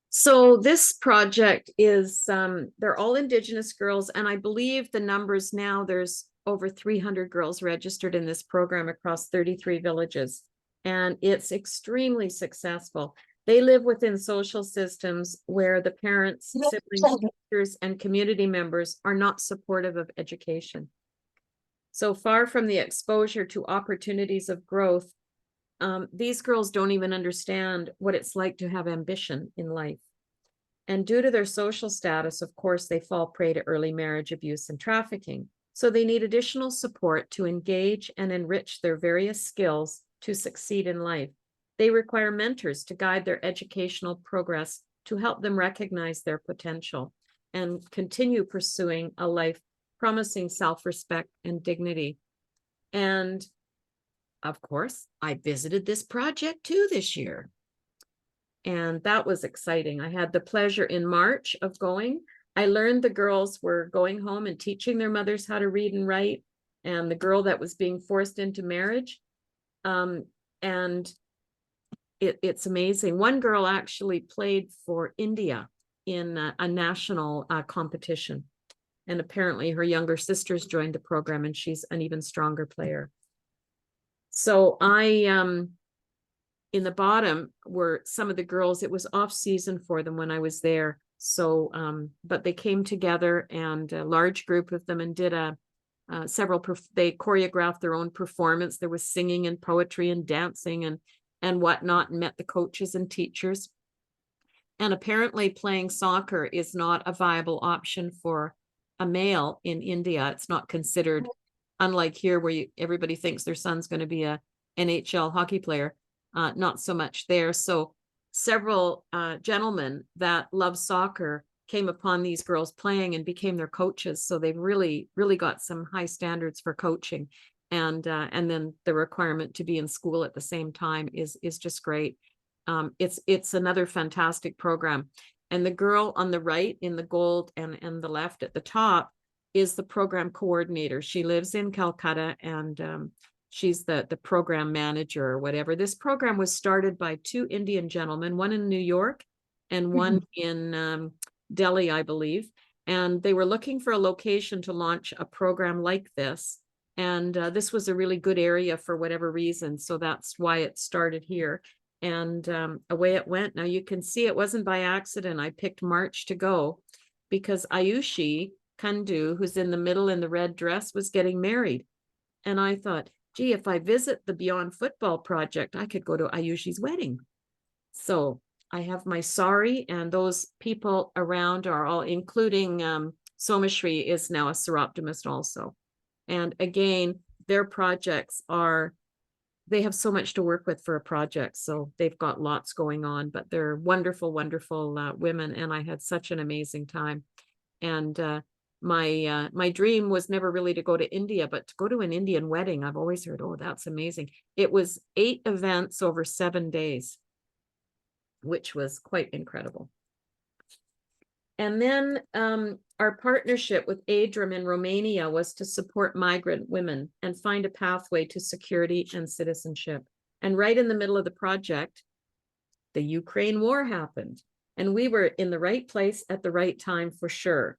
So this project is, they're all Indigenous girls, and I believe the numbers now, there's over 300 girls registered in this program across 33 villages, and it's extremely successful. They live within social systems where the parents, siblings, teachers, and community members are not supportive of education. So far from the exposure to opportunities of growth, these girls don't even understand what it's like to have ambition in life. And due to their social status, of course, they fall prey to early marriage, abuse, and trafficking. So they need additional support to engage and enrich their various skills to succeed in life. They require mentors to guide their educational progress to help them recognize their potential and continue pursuing a life promising self-respect and dignity. And of course, I visited this project too this year. And that was exciting. I had the pleasure in March of going. I learned the girls were going home and teaching their mothers how to read and write, and the girl that was being forced into marriage. And it's amazing. One girl actually played for India in a national competition. And apparently her younger sisters joined the program, and she's an even stronger player. So in the bottom were some of the girls. It was off season for them when I was there. So, but they came together, and a large group of them, and did they choreographed their own performance. There was singing and poetry and dancing and whatnot, and met the coaches and teachers. And apparently playing soccer is not a viable option for a male in India. It's not considered, unlike here where everybody thinks their son's going to be a NHL hockey player. Not so much there. So several gentlemen that love soccer came upon these girls playing and became their coaches. So they've really, really got some high standards for coaching. And then the requirement to be in school at the same time is just great. It's another fantastic program. And the girl on the right in the gold and the left at the top is the program coordinator. She lives in Calcutta, and she's the program manager or whatever. This program was started by two Indian gentlemen, one in New York and one in Delhi, I believe. And they were looking for a location to launch a program like this. And this was a really good area for whatever reason. So that's why it started here. And away it went. Now you can see it wasn't by accident. I picked March to go because Ayushi Kundu, who's in the middle in the red dress, was getting married. And I thought, gee, if I visit the Beyond Football project, I could go to Ayushi's wedding. So I have my sari, and those people around are all, including Somashri is now a Soroptimist also. And again, their projects they have so much to work with for a project. So they've got lots going on, but they're wonderful, wonderful women. And I had such an amazing time. And my dream was never really to go to India, but to go to an Indian wedding. I've always heard, oh, that's amazing. It was 8 events over 7 days, which was quite incredible. And then our partnership with ADRAM in Romania was to support migrant women and find a pathway to security and citizenship. And right in the middle of the project, the Ukraine war happened, and we were in the right place at the right time for sure.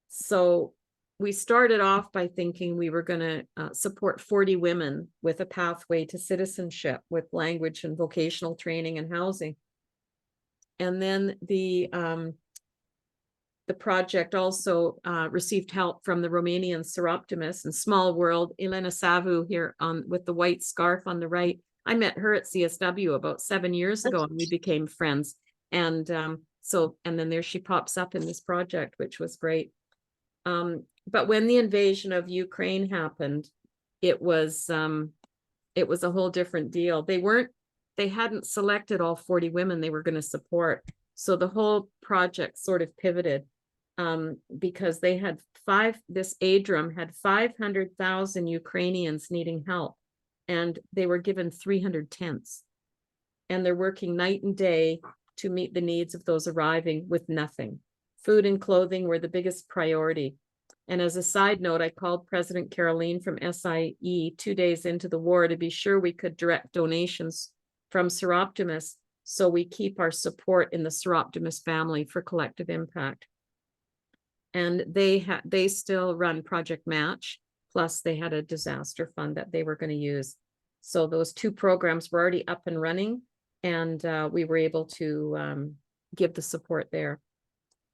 So we started off by thinking we were going to support 40 women with a pathway to citizenship with language and vocational training and housing. And then the project also received help from the Romanian Soroptimist and Small World. Elena Savu here with the white scarf on the right. I met her at CSW about 7 years ago, and we became friends. And and then there she pops up in this project, which was great. But when the invasion of Ukraine happened, it was a whole different deal. They hadn't selected all 40 women they were going to support. So the whole project sort of pivoted because they had this ADRAM had 500,000 Ukrainians needing help, and they were given 300 tents. And they're working night and day to meet the needs of those arriving with nothing. Food and clothing were the biggest priority. And as a side note, I called President Caroline from SIE 2 days into the war to be sure we could direct donations from Soroptimist, so we keep our support in the Soroptimist family for collective impact. And they still run Project Match, plus they had a disaster fund that they were going to use. So those 2 programs were already up and running, and we were able to give the support there.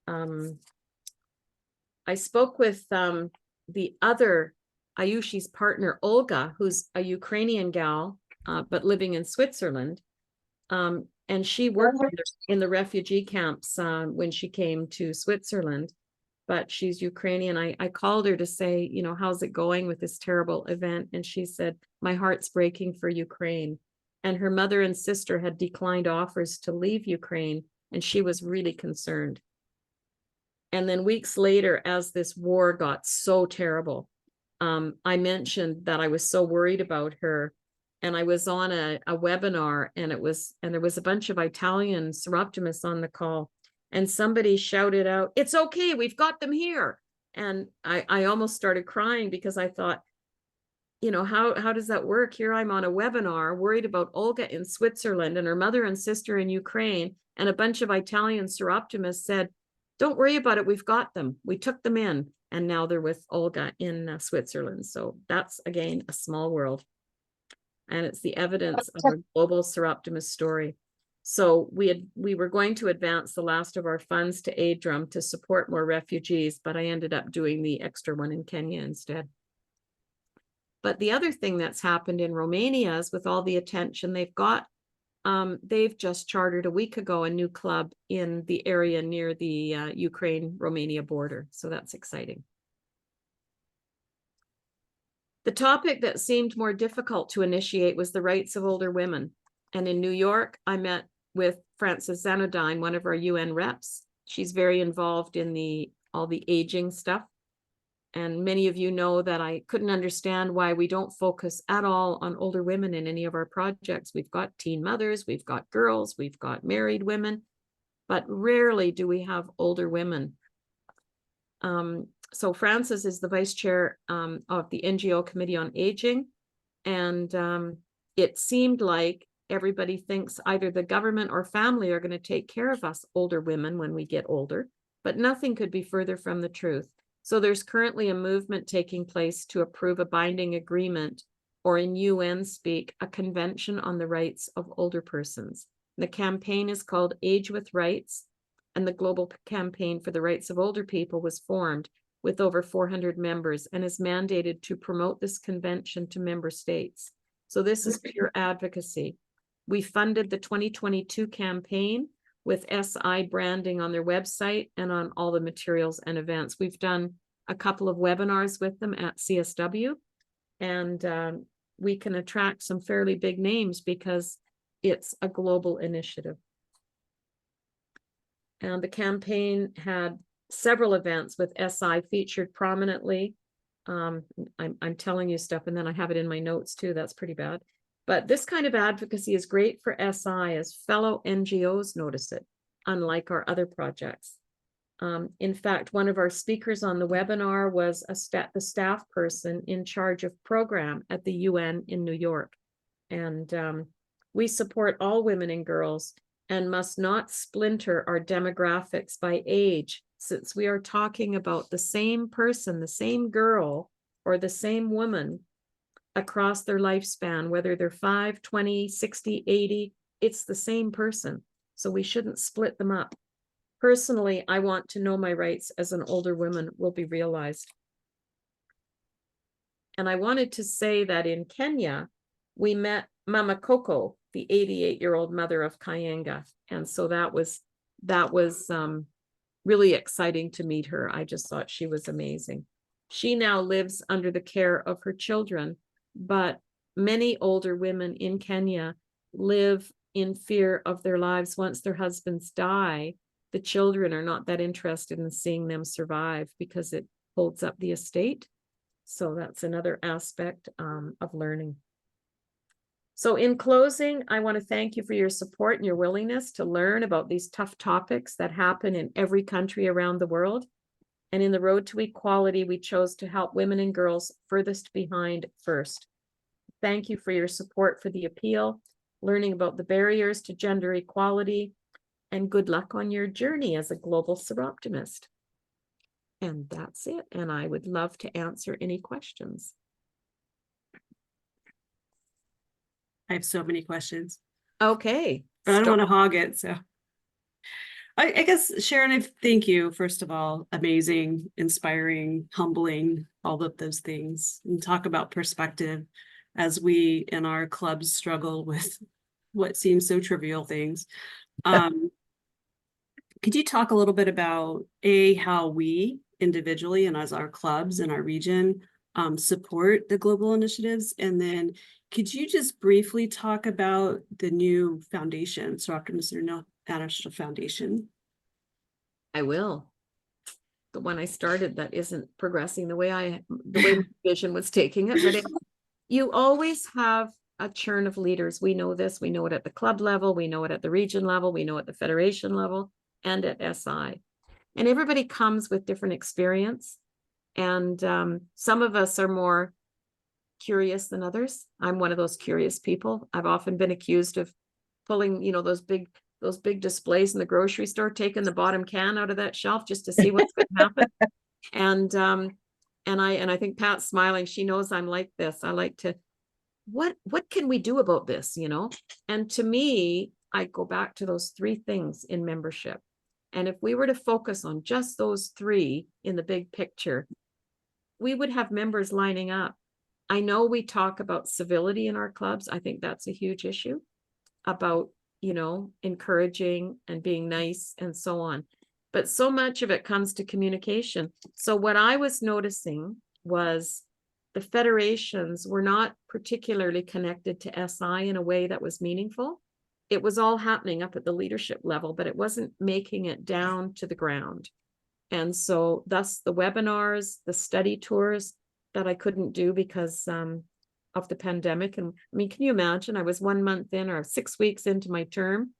I spoke with the other Ayushi's partner, Olga, who's a Ukrainian gal, but living in Switzerland. And she worked in the refugee camps when she came to Switzerland, but she's Ukrainian. I called her to say, you know, how's it going with this terrible event? And she said, my heart's breaking for Ukraine. And her mother and sister had declined offers to leave Ukraine, and she was really concerned. And then weeks later, as this war got so terrible, I mentioned that I was so worried about her. And I was on a webinar, and there was a bunch of Italian Soroptimists on the call, and somebody shouted out, "It's okay, we've got them here." And I almost started crying, because I thought, you know, how does that work? Here I'm on a webinar worried about Olga in Switzerland and her mother and sister in Ukraine, and a bunch of Italian Soroptimists said, don't worry about it, we've got them. We took them in, and now they're with Olga in Switzerland. So that's, again, a small world. And it's the evidence of a global Soroptimist story. So we were going to advance the last of our funds to AIDRUM to support more refugees, but I ended up doing the extra one in Kenya instead. But the other thing that's happened in Romania is, with all the attention they've got, they've just chartered a week ago a new club in the area near the Ukraine-Romania border. So that's exciting. The topic that seemed more difficult to initiate was the rights of older women. And in New York, I met with Frances Zanodine, one of our UN reps. She's very involved in all the aging stuff. And many of you know that I couldn't understand why we don't focus at all on older women in any of our projects. We've got teen mothers, we've got girls, we've got married women, but rarely do we have older women. So Frances is the vice chair of the NGO Committee on Aging. And it seemed like everybody thinks either the government or family are going to take care of us older women when we get older, but nothing could be further from the truth. So there's currently a movement taking place to approve a binding agreement, or in UN speak, a convention on the rights of older persons. The campaign is called Age with Rights, and the global campaign for the rights of older people was formed with over 400 members and is mandated to promote this convention to member states. So this is pure advocacy. We funded the 2022 campaign with SI branding on their website and on all the materials and events. We've done a couple of webinars with them at CSW, and we can attract some fairly big names because it's a global initiative. And the campaign had several events with SI featured prominently. I'm telling you stuff, and then I have it in my notes too. That's pretty bad. But this kind of advocacy is great for SI, as fellow NGOs notice it, unlike our other projects. In fact, one of our speakers on the webinar was the staff person in charge of program at the UN in New York. And we support all women and girls and must not splinter our demographics by age, since we are talking about the same person, the same girl, or the same woman across their lifespan, whether they're 5, 20, 60, 80, it's the same person. So we shouldn't split them up. Personally, I want to know my rights as an older woman will be realized. And I wanted to say that in Kenya, we met Mama Coco, the 88-year-old mother of Kayenga. And so that was really exciting to meet her. I just thought she was amazing. She now lives under the care of her children, but many older women in Kenya live in fear of their lives. Once their husbands die, the children are not that interested in seeing them survive because it holds up the estate. So that's another aspect of learning. So in closing, I want to thank you for your support and your willingness to learn about these tough topics that happen in every country around the world. And in the road to equality, we chose to help women and girls furthest behind first. Thank you for your support for the appeal, learning about the barriers to gender equality, and good luck on your journey as a global Soroptimist. And that's it. And I would love to answer any questions. I have so many questions, Okay. but I don't want to hog it. So I guess, Sharon, thank you, first of all. Amazing, inspiring, humbling, all of those things. And talk about perspective as we in our clubs struggle with what seems so trivial things. Could you talk a little bit about how we individually and as our clubs in our region support the global initiatives? And then could you just briefly talk about the new foundation, Soroptimist International Foundation? I will. The one I started that isn't progressing the way my vision was taking it, but you always have a churn of leaders. We know this. We know it at the club level. We know it at the region level. We know at the federation level and at SI. And everybody comes with different experience. And some of us are more curious than others. I'm one of those curious people. I've often been accused of pulling, those big displays in the grocery store, taking the bottom can out of that shelf just to see what's going to happen. And I think Pat's smiling. She knows I'm like this. I like to, what can we do about this, And to me, I go back to those three things in membership. And if we were to focus on just those three in the big picture, we would have members lining up. I know we talk about civility in our clubs. I think that's a huge issue about, encouraging and being nice and so on. But so much of it comes to communication. So what I was noticing was the federations were not particularly connected to SI in a way that was meaningful. It was all happening up at the leadership level, but it wasn't making it down to the ground. And so thus the webinars, the study tours that I couldn't do because of the pandemic. And I mean, can you imagine? I was 1 month in or 6 weeks into my term,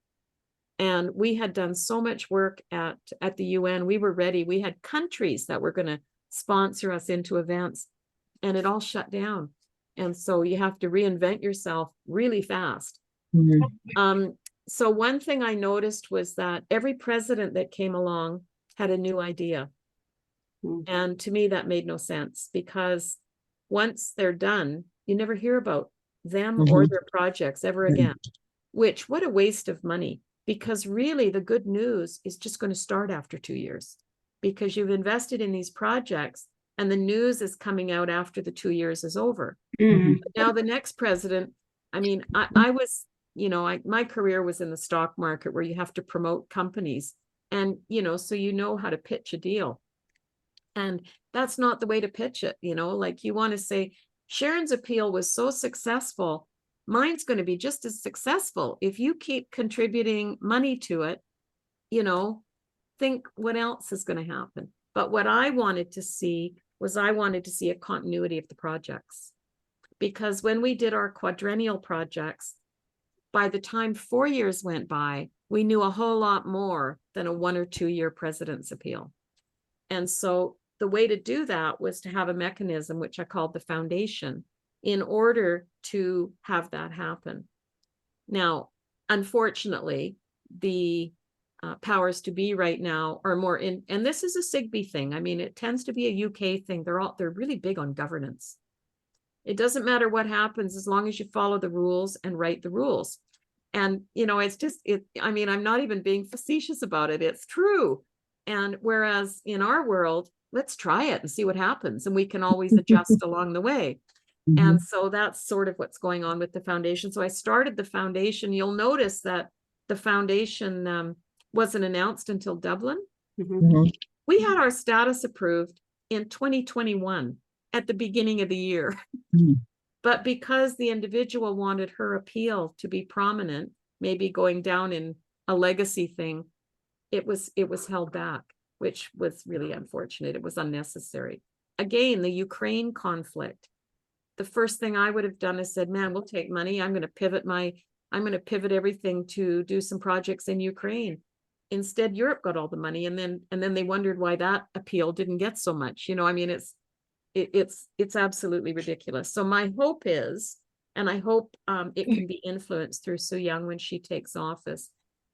and we had done so much work at the UN. We were ready. We had countries that were going to sponsor us into events, and it all shut down. And so you have to reinvent yourself really fast. Mm-hmm. So one thing I noticed was that every president that came along had a new idea. Mm-hmm. And to me, that made no sense, because once they're done, you never hear about them or their projects ever again, which, what a waste of money, because really the good news is just going to start after 2 years, because you've invested in these projects and the news is coming out after the 2 years is over. Mm-hmm. Now the next president, I mean, I was, my career was in the stock market where you have to promote companies and, so how to pitch a deal. And that's not the way to pitch it, like you want to say, Sharon's appeal was so successful, mine's going to be just as successful. If you keep contributing money to it, think what else is going to happen. But what I wanted to see was a continuity of the projects. Because when we did our quadrennial projects, by the time 4 years went by, we knew a whole lot more than a 1 or 2 year president's appeal. And so the way to do that was to have a mechanism, which I called the foundation, in order to have that happen. Now, unfortunately, the powers to be right now are more in, and this is a SIGB thing. I mean, it tends to be a UK thing. They're really big on governance. It doesn't matter what happens as long as you follow the rules and write the rules. And, it's just, I'm not even being facetious about it. It's true. And whereas in our world, let's try it and see what happens. And we can always adjust along the way. Mm-hmm. And so that's sort of what's going on with the foundation. So I started the foundation. You'll notice that the foundation wasn't announced until Dublin. Mm-hmm. We had our status approved in 2021 at the beginning of the year. Mm-hmm. But because the individual wanted her appeal to be prominent, maybe going down in a legacy thing, it was held back, which was really unfortunate. It was unnecessary. Again, the Ukraine conflict. the first thing I would have done is said, man, we'll take money. I'm going to pivot everything to do some projects in Ukraine. Instead, Europe got all the money, and then they wondered why that appeal didn't get so much. I mean, it's absolutely ridiculous. So my hope is, and I hope it can be influenced through Sue Young when she takes office,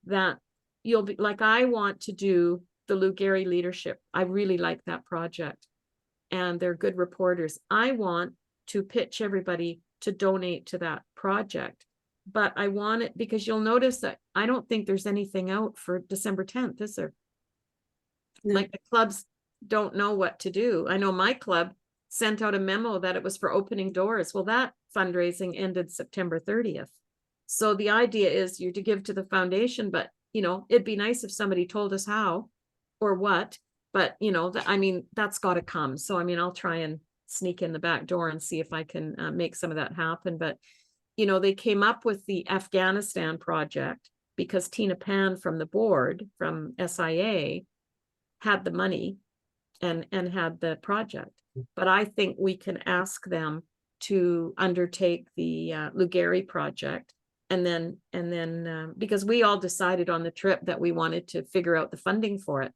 that you'll be like, I want to do the Lou Gehry Leadership. I really like that project, and they're good reporters. I want to pitch everybody to donate to that project. But I want it because you'll notice that I don't think there's anything out for December 10th, is there? No. Like the clubs don't know what to do. I know my club sent out a memo that it was for opening doors. Well, that fundraising ended September 30th. So the idea is you're to give to the foundation, but it'd be nice if somebody told us how or what, but I mean, that's got to come. So, I mean, I'll try and sneak in the back door and see if I can make some of that happen. But they came up with the Afghanistan project because Tina Pan from the board from SIA had the money and had the project. But I think we can ask them to undertake the Lou Gehry project. And then because we all decided on the trip that we wanted to figure out the funding for it.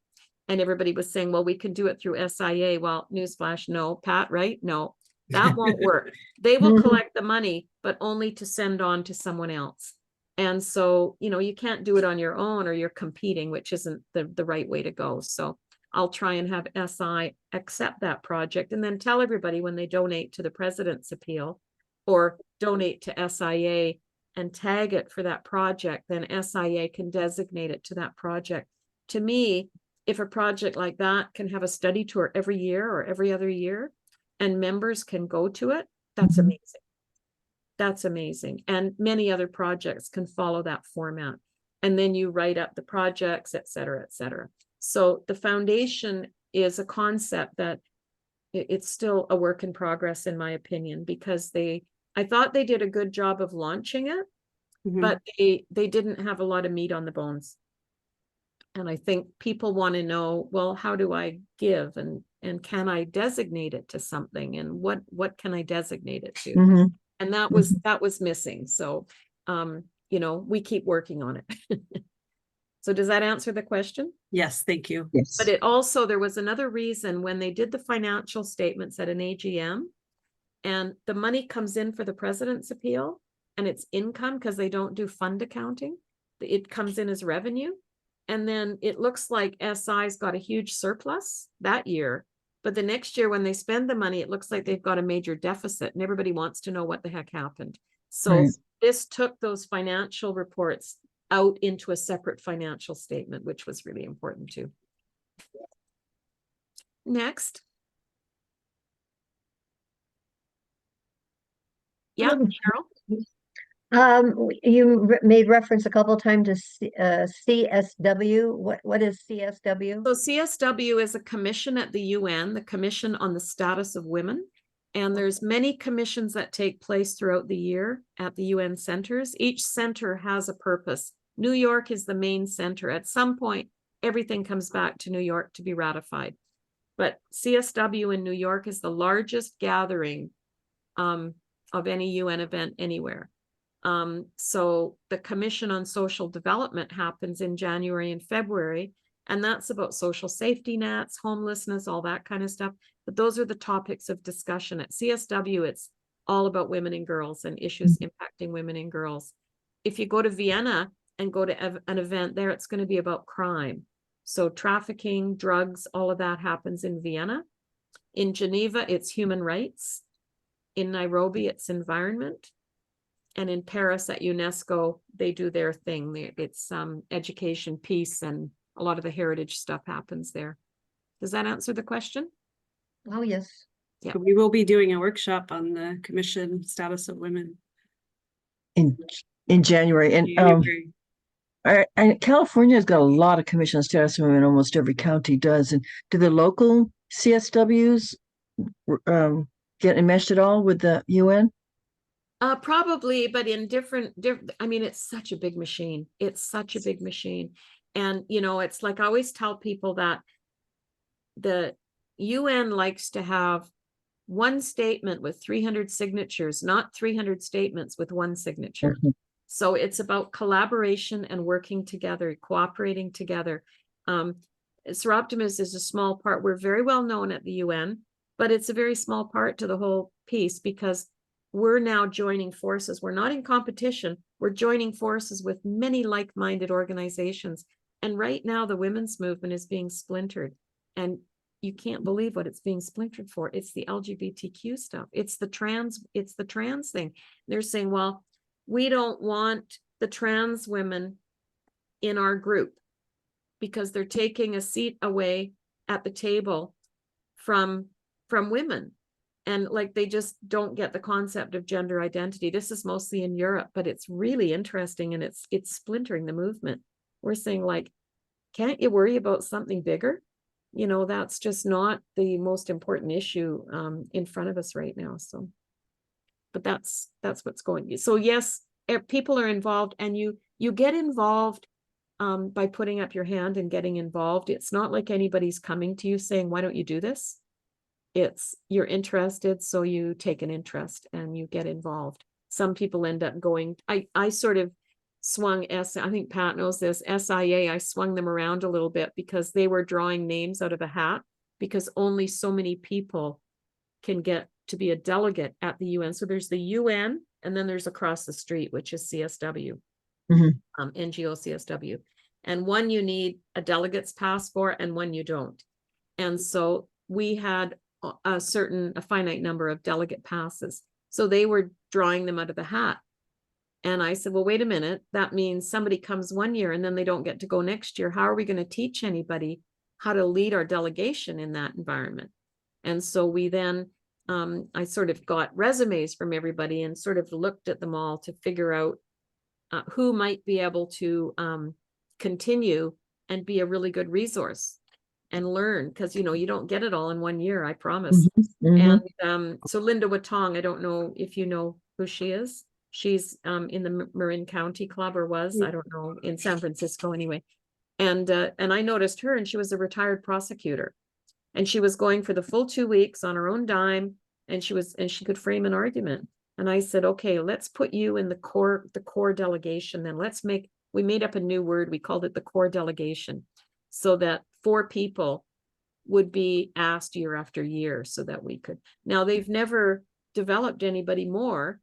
And everybody was saying, well, we can do it through SIA. Well, newsflash, no, Pat, right? No. That won't work. They will collect the money, but only to send on to someone else. And so, you can't do it on your own, or you're competing, which isn't the right way to go. So I'll try and have SI accept that project, and then tell everybody when they donate to the President's Appeal or donate to SIA and tag it for that project, then SIA can designate it to that project. To me, if a project like that can have a study tour every year or every other year, and members can go to it, that's amazing. That's amazing. And many other projects can follow that format. And then you write up the projects, et cetera, et cetera. So the foundation is a concept that it's still a work in progress, in my opinion, because I thought they did a good job of launching it, but they didn't have a lot of meat on the bones. And I think people want to know, well, how do I give, and can I designate it to something, and what can I designate it to? And that was missing. So, we keep working on it. So does that answer the question? Yes, thank you. Yes. But there was another reason when they did the financial statements at an AGM, and the money comes in for the President's Appeal, and it's income because they don't do fund accounting. It comes in as revenue. And then it looks like SI's got a huge surplus that year. But the next year when they spend the money, it looks like they've got a major deficit, and everybody wants to know what the heck happened. So this took those financial reports out into a separate financial statement, which was really important too. Next. Yeah, Cheryl. You made reference a couple of times to CSW. What is CSW? So CSW is a commission at the UN, the Commission on the Status of Women. And there's many commissions that take place throughout the year at the UN centers. Each center has a purpose. New York is the main center. At some point, everything comes back to New York to be ratified. But CSW in New York is the largest gathering of any UN event anywhere. So the Commission on Social Development happens in January and February, and that's about social safety nets, homelessness, all that kind of stuff. But those are the topics of discussion. At CSW, it's all about women and girls and issues impacting women and girls. If you go to Vienna and go to an event there, it's going to be about crime. So trafficking, drugs, all of that happens in Vienna. In Geneva, it's human rights. In Nairobi, it's environment. And in Paris at UNESCO, they do their thing. It's education, peace, and a lot of the heritage stuff happens there. Does that answer the question? Oh, yes. Yeah. We will be doing a workshop on the Commission Status of Women in January. And and California's got a lot of Commission on Status of Women. Almost every county does. And do the local CSWs get enmeshed at all with the UN? Probably, but in different, I mean, it's such a big machine. It's such a big machine. And, it's like I always tell people that the UN likes to have one statement with 300 signatures, not 300 statements with one signature. So it's about collaboration and working together, cooperating together. Soroptimist is a small part. We're very well known at the UN, but it's a very small part to the whole piece because we're now joining forces. We're not in competition. We're joining forces with many like-minded organizations. And right now the women's movement is being splintered. And you can't believe what it's being splintered for. It's the LGBTQ stuff. It's the trans thing. They're saying, well, we don't want the trans women in our group because they're taking a seat away at the table from women. And like, they just don't get the concept of gender identity. This is mostly in Europe, but it's really interesting and it's splintering the movement. We're saying like, can't you worry about something bigger? You know, that's just not the most important issue in front of us right now. So, but that's what's going. So yes, people are involved, and you get involved by putting up your hand and getting involved. It's not like anybody's coming to you saying, why don't you do this? It's you're interested, so you take an interest and you get involved. Some people end up going, I sort of swung I think Pat knows this, SIA, I swung them around a little bit because they were drawing names out of a hat because only so many people can get to be a delegate at the UN. So there's the UN, and then there's across the street, which is CSW, NGO CSW. And one you need a delegate's pass for, and one you don't. And so we had a finite number of delegate passes. So they were drawing them out of the hat. And I said, well, wait a minute. That means somebody comes one year and then they don't get to go next year. How are we going to teach anybody how to lead our delegation in that environment? And so we then, I sort of got resumes from everybody and sort of looked at them all to figure out who might be able to continue and be a really good resource and learn, because you know you don't get it all in 1 year, I promise. And so Linda Watong, I don't know if you know who she is. She's in the Marin County Club, or was, I don't know, in San Francisco anyway. And I noticed her, and she was a retired prosecutor, and she was going for the full 2 weeks on her own dime, and she could frame an argument. And I said, okay, let's put you in the core delegation. Then we made up a new word. We called it the core delegation, so that 4 people would be asked year after year so that we could. Now they've never developed anybody more.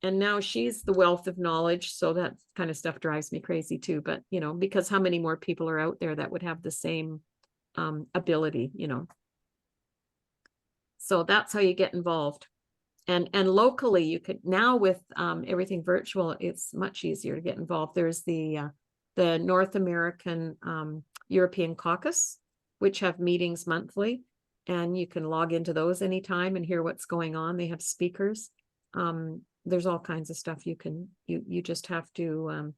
And now she's the wealth of knowledge. So that kind of stuff drives me crazy too. But, you know, because how many more people are out there that would have the same ability, you know? So that's how you get involved. And locally, you could now with everything virtual, it's much easier to get involved. There's the North American European Caucus, which have meetings monthly, and you can log into those anytime and hear what's going on. They have speakers. There's all kinds of stuff you just have to,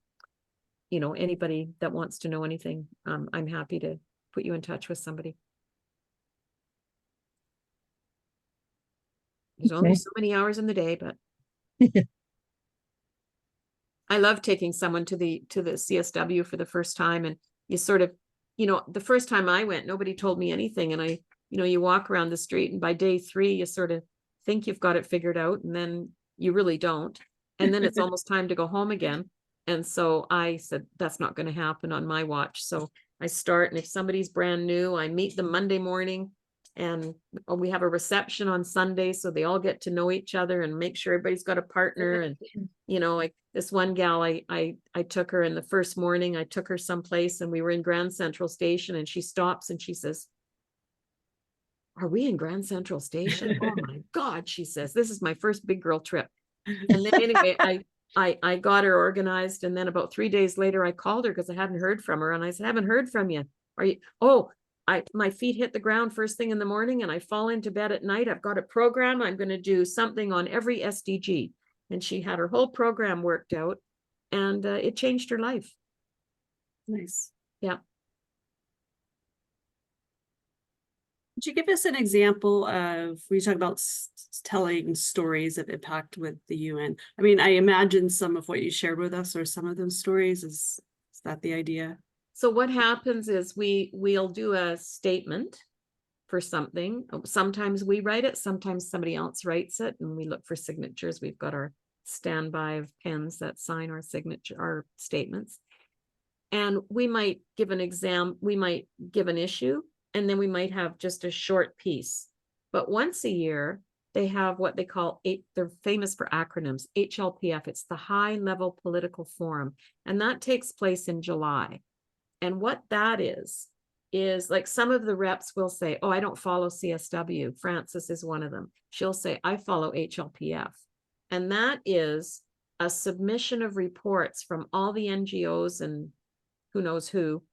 you know, anybody that wants to know anything, I'm happy to put you in touch with somebody. There's only so many hours in the day, but I love taking someone to the CSW for the first time, and you sort of, you know, the first time I went, nobody told me anything, and you know, you walk around the street, and by day 3, you sort of think you've got it figured out, and then you really don't, and then it's almost time to go home again. And so I said, that's not going to happen on my watch. So I start, and if somebody's brand new, I meet them Monday morning, and we have a reception on Sunday, so they all get to know each other and make sure everybody's got a partner. And you know, like this one gal, I took her in the first morning, I took her someplace, and we were in Grand Central Station, and she stops and she says, are we in Grand Central Station? Oh my God, she says, this is my first big girl trip. And then anyway, I got her organized, and then about 3 days later, I called her because I hadn't heard from her, and I said, I haven't heard from you. Are you? Oh, my feet hit the ground first thing in the morning, and I fall into bed at night. I've got a program. I'm going to do something on every SDG. And she had her whole program worked out, and it changed her life. Nice. Yeah. Could you give us an example of, we talk about telling stories of impact with the UN? I mean, I imagine some of what you shared with us, or some of those stories, is that the idea? So what happens is we'll do a statement, for something. Sometimes we write it, sometimes somebody else writes it, and we look for signatures. We've got our standby of pens that sign our signature, our statements. And we might give an exam, we might give an issue, and then we might have just a short piece. But once a year, they have what they call, they're famous for acronyms, HLPF. It's the High Level Political Forum. And that takes place in July. And what that is like some of the reps will say, oh, I don't follow CSW. Frances is one of them. She'll say, I follow HLPF. And that is a submission of reports from all the NGOs and who knows who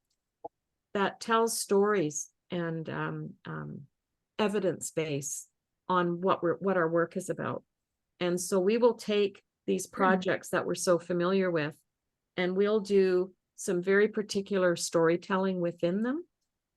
that tells stories and evidence base on what our work is about. And so we will take these projects that we're so familiar with, and we'll do some very particular storytelling within them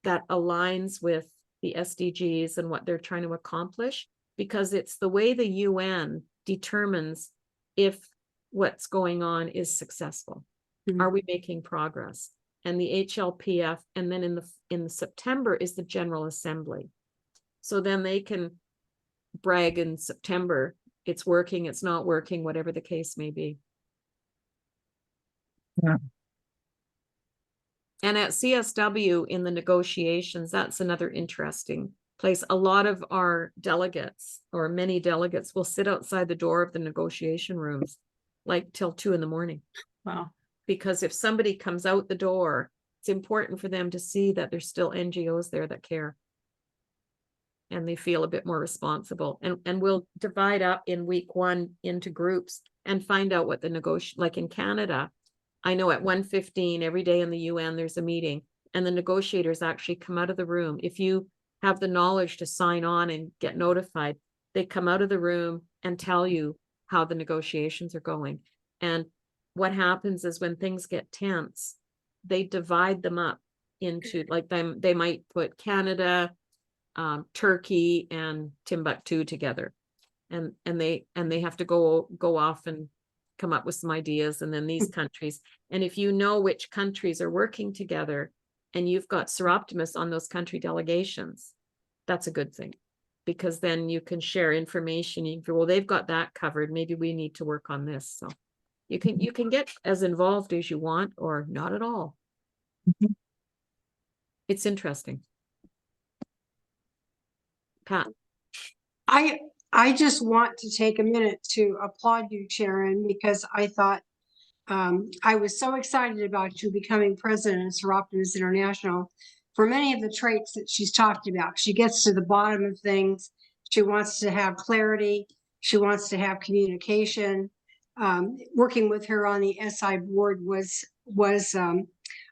that aligns with the SDGs and what they're trying to accomplish, because it's the way the UN determines if what's going on is successful. Mm-hmm. Are we making progress? And the HLPF, and then in September is the General Assembly. So then they can brag in September, it's working, it's not working, whatever the case may be. Yeah. And at CSW in the negotiations, that's another interesting place. A lot of our delegates, or many delegates, will sit outside the door of the negotiation rooms like till 2 a.m. Wow. Because if somebody comes out the door, it's important for them to see that there's still NGOs there that care. And they feel a bit more responsible. And we'll divide up in week 1 into groups and find out what the negotiation, like in Canada, I know at 1:15 every day in the UN, there's a meeting, and the negotiators actually come out of the room. If you have the knowledge to sign on and get notified, they come out of the room and tell you how the negotiations are going. And what happens is when things get tense, they divide them up into, like, they might put Canada, Turkey and Timbuktu together, and they have to go off and come up with some ideas, and then these countries. And if you know which countries are working together and you've got Soroptimists on those country delegations, that's a good thing, because then you can share information. You can, well, they've got that covered, maybe we need to work on this. So you can get as involved as you want, or not at all. Mm-hmm. It's interesting. Pat. I just want to take a minute to applaud you, Sharon, because I thought I was so excited about you becoming president of Soroptimist International for many of the traits that she's talked about. She gets to the bottom of things. She wants to have clarity. She wants to have communication. Working with her on the SI board was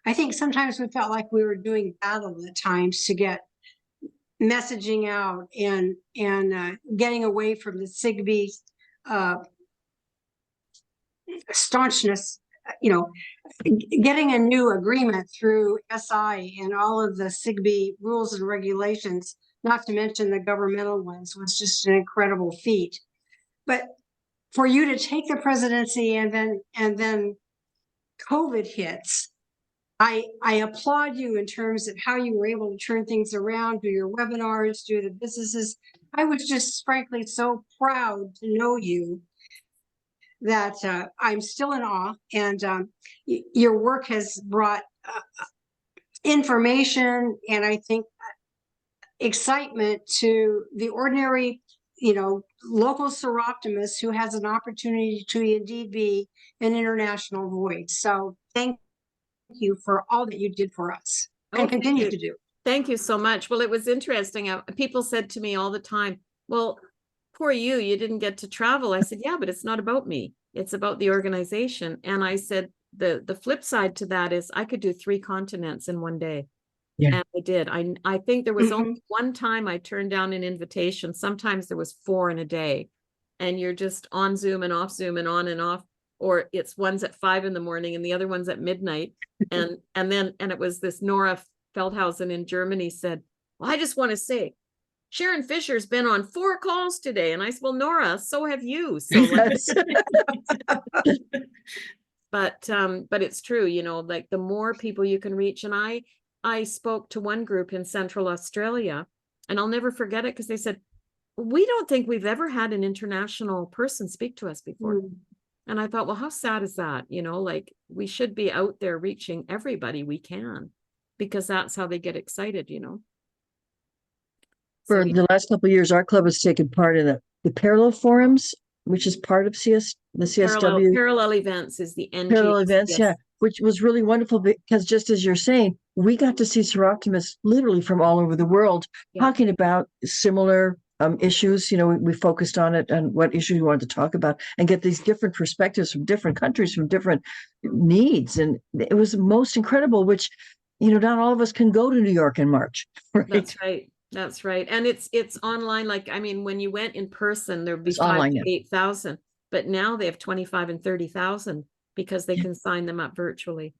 I think sometimes we felt like we were doing battle at times to get messaging out and getting away from the SIGB staunchness, getting a new agreement through SI and all of the SIGB rules and regulations, not to mention the governmental ones, was just an incredible feat. But for you to take the presidency and then COVID hits, I applaud you in terms of how you were able to turn things around, do your webinars, do the businesses. I was just frankly so proud to know you that I'm still in awe. And your work has brought information and I think excitement to the ordinary, local Soroptimist who has an opportunity to indeed be an international voice. So thank you for all that you did for us and continue to do. Thank you so much. Well, it was interesting. People said to me all the time, well, poor you didn't get to travel. I said, yeah, but it's not about me. It's about the organization. And I said, the flip side to that is I could do 3 continents in one day. Yeah. And I did. I think there was only one time I turned down an invitation. Sometimes there was 4 in a day, and you're just on Zoom and off Zoom and on and off. Or it's one's at 5 in the morning and the other one's at midnight. And it was this Nora Feldhausen in Germany said, well, I just want to say, Sharon Fisher's been on 4 calls today. And I said, well, Nora, so have you. So but it's true, like the more people you can reach. And I spoke to one group in Central Australia And I'll never forget it because they said, we don't think we've ever had an international person speak to us before. And I thought, well, how sad is that? You know, like we should be out there reaching everybody we can, because that's how they get excited, you know. For the last couple of years, our club has taken part in the parallel forums, which is part of the CSW. Parallel events is the NG. Parallel events, yeah, which was really wonderful because just as you're saying, we got to see Soroptimists literally from all over the world talking about similar issues. You know, we focused on it and what issue you wanted to talk about and get these different perspectives from different countries, from different needs. And it was most incredible, which, you know, not all of us can go to New York in March. Right? That's right. That's right. And it's online. Like, I mean, when you went in person, there'd be 5,000 to 8,000, but now they have 25,000 and 30,000 because they can sign them up virtually.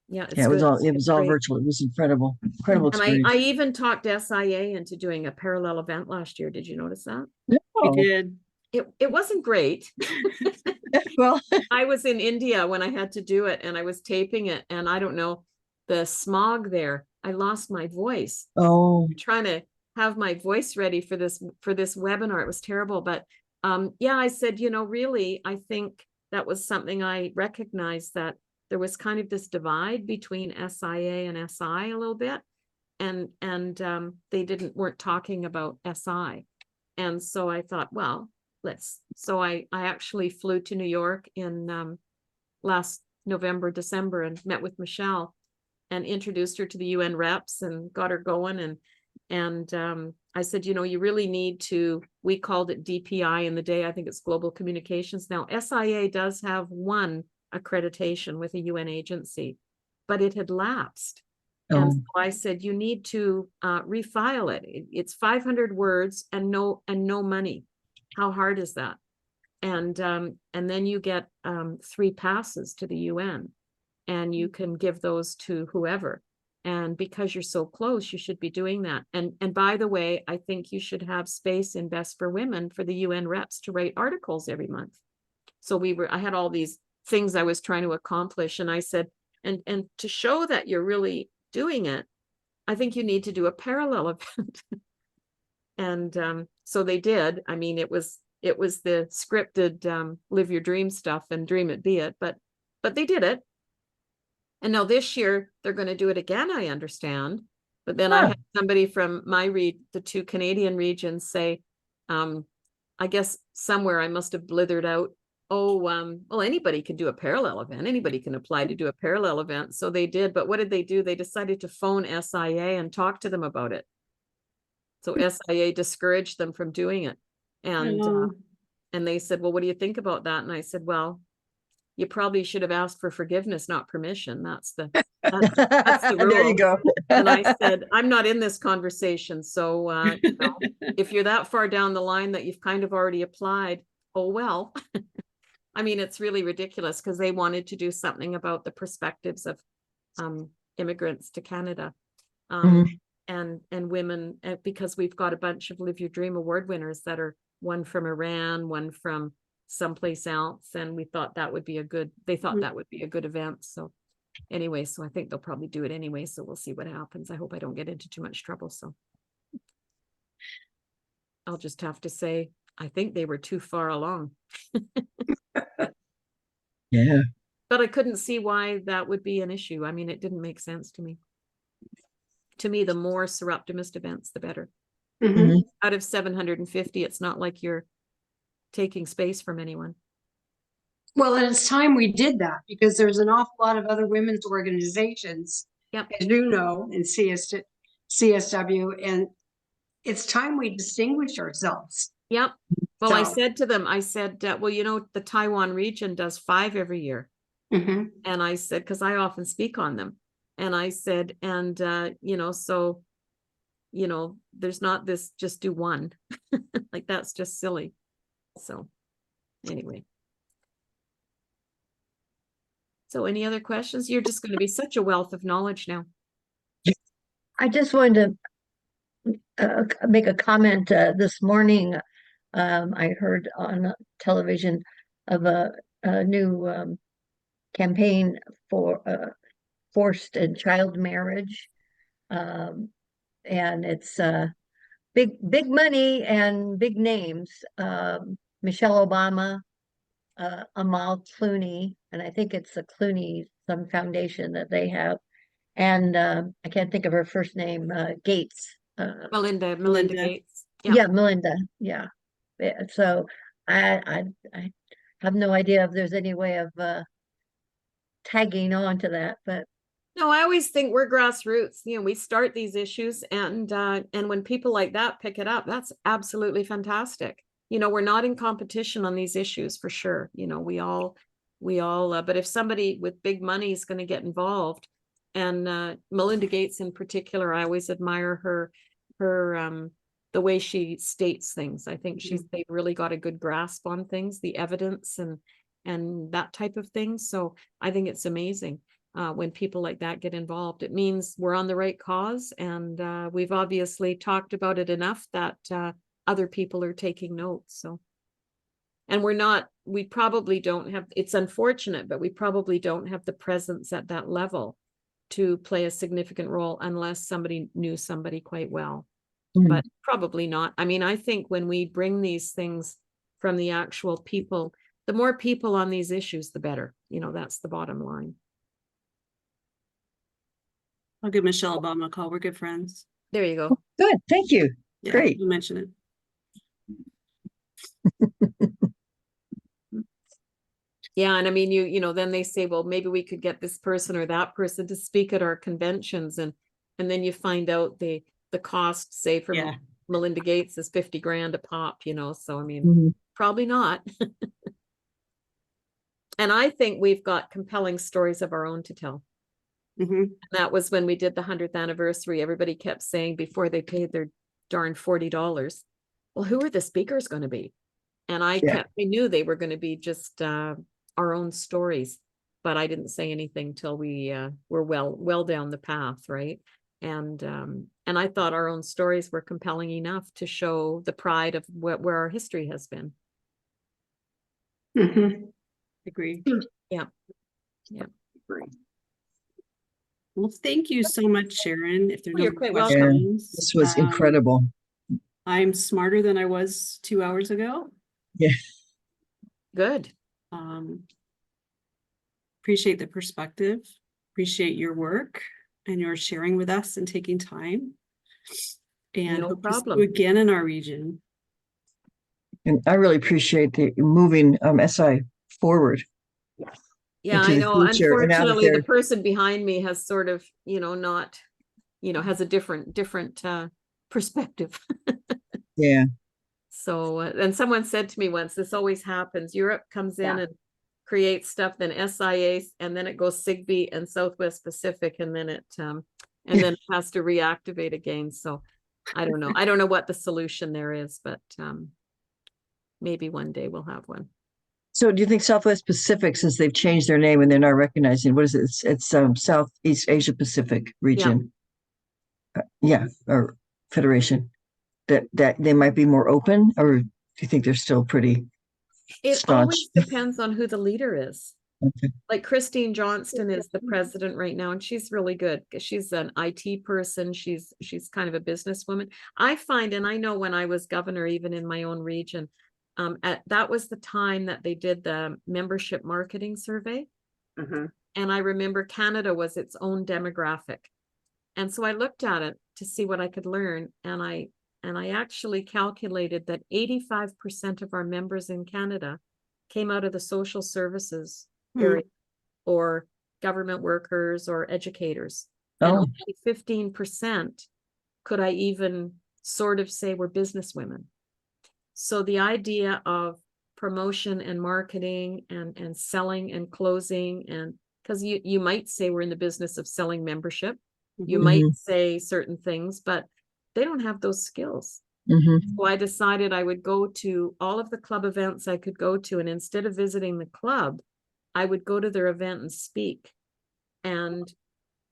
Yeah, it was all virtual. It was incredible experience. And I even talked SIA into doing a parallel event last year. Did you notice that? No. We did. It wasn't great. Well, I was in India when I had to do it, and I was taping it, and I don't know, the smog there, I lost my voice. Oh, Trying to have my voice ready for this webinar. It was terrible. But yeah, I said, you know, really, I think that was something I recognized, that there was kind of this divide between SIA and SI a little bit. And they weren't talking about SI. And so I thought, well, so I actually flew to New York in last November, December, and met with Michelle and introduced her to the UN reps and got her going. And I said, you know, you really need to, we called it DPI in the day. I think it's Global Communications. Now, SIA does have one accreditation with a UN agency, but it had lapsed. And so I said, you need to refile it. It's 500 words and no money. How hard is that? And then you get 3 passes to the UN, and you can give those to whoever. And because you're so close, you should be doing that. And by the way, I think you should have space in Best for Women for the UN reps to write articles every month. So I had all these things I was trying to accomplish. And I said, and to show that you're really doing it, I think you need to do a parallel event. And so they did. I mean, it was the scripted live your dream stuff and dream it, be it, but they did it. And now this year they're going to do it again, I understand. But then I had somebody from the 2 Canadian regions say, I guess somewhere I must have blithered out, well, anybody can do a parallel event. Anybody can apply to do a parallel event. So they did. But what did they do? They decided to phone SIA and talk to them about it. So SIA discouraged them from doing it. And they said, well, what do you think about that? And I said, well, you probably should have asked for forgiveness, not permission. That's the rule. There you go. And I said, I'm not in this conversation. So you know, if you're that far down the line that you've kind of already applied, oh, well. I mean, it's really ridiculous because they wanted to do something about the perspectives of immigrants to Canada and women, because we've got a bunch of Live Your Dream Award winners that are one from Iran, one from someplace else. And we thought that would be that would be a good event. So anyway, so I think they'll probably do it anyway. So we'll see what happens. I hope I don't get into too much trouble. So I'll just have to say, I think they were too far along. Yeah. But I couldn't see why that would be an issue. I mean, it didn't make sense to me. To me, the more Soroptimist events, the better. Out of 750, it's not like you're taking space from anyone. Well, and it's time we did that, because there's an awful lot of other women's organizations, as you know, in CSW, and it's time we distinguish ourselves. Yep. Well, so I said to them, well, you know, the Taiwan region does 5 every year. And I said, because I often speak on them. And I said, and, you know, so, you know, there's not this, just do one. Like, that's just silly. So anyway. So any other questions? You're just going to be such a wealth of knowledge now. I just wanted to make a comment this morning. I heard on television of a new campaign for forced and child marriage. and it's big money and big names. Michelle Obama, Amal Clooney, and I think it's a Clooney, some foundation that they have. And I can't think of her first name, Gates. Melinda Gates. Yeah, Melinda. Yeah. So I have no idea if there's any way of tagging on to that, but No, I always think we're grassroots. You know, we start these issues, and when people like that pick it up, that's absolutely fantastic. You know, we're not in competition on these issues for sure. You know, we all, but if somebody with big money is going to get involved, and Melinda Gates in particular, I always admire her the way she states things. I think they've really got a good grasp on things, the evidence and that type of thing. So I think it's amazing. When people like that get involved, it means we're on the right cause, and we've obviously talked about it enough that other people are taking notes. So, and we probably don't have, it's unfortunate, but we probably don't have the presence at that level to play a significant role unless somebody knew somebody quite well. But probably not. I mean, I think when we bring these things from the actual people, the more people on these issues, the better. You know, that's the bottom line. I'll give Michelle Obama a call. We're good friends. There you go. Good. Thank you. Yeah, Great. you mention it. Yeah, and I mean, you know, then they say, well, maybe we could get this person or that person to speak at our conventions, and then you find out the cost, say, for Melinda Gates is 50 grand a pop, you know. So I mean, probably not. And I think we've got compelling stories of our own to tell. And that was when we did the 100th anniversary. Everybody kept saying before they paid their darn $40, well, who are the speakers going to be? And I knew they were going to be just our own stories, but I didn't say anything till we were well down the path, right? And I thought our own stories were compelling enough to show the pride of where our history has been. Agree. Yeah. Agree. Well, thank you so much, Sharon. If there's no you're quite questions, this was incredible. I'm smarter than I was 2 hours ago. Yeah. Good. Appreciate the perspective. Appreciate your work and your sharing with us and taking time. And no hope problem. to see you again in our region. And I really appreciate the moving SI forward. Yeah, I know. Unfortunately, the person behind me has sort of, you know, not, you know, has a different perspective. Yeah. So, and someone said to me once, this always happens. Europe comes in and creates stuff, then SIA, and then it goes SIGB and Southwest Pacific, and then it has to reactivate again. So I don't know. I don't know what the solution there is, but maybe one day we'll have one. So do you think Southwest Pacific, since they've changed their name and they're not recognizing, what is it? It's Southeast Asia Pacific region. Or Federation, that they might be more open, or do you think they're still pretty It always depends on who the leader is. Like Christine Johnston is the president right now, and she's really good. She's an IT person. She's kind of a businesswoman. I find, and I know when I was governor, even in my own region, that was the time that they did the membership marketing survey. And I remember Canada was its own demographic. And so I looked at it to see what I could learn. And I actually calculated that 85% of our members in Canada came out of the social services area, or government workers or educators. And only 15% could I even sort of say were businesswomen. So the idea of promotion and marketing and selling and closing, and because you might say we're in the business of selling membership, you might say certain things, but they don't have those skills. So I decided I would go to all of the club events I could go to, and instead of visiting the club, I would go to their event and speak, and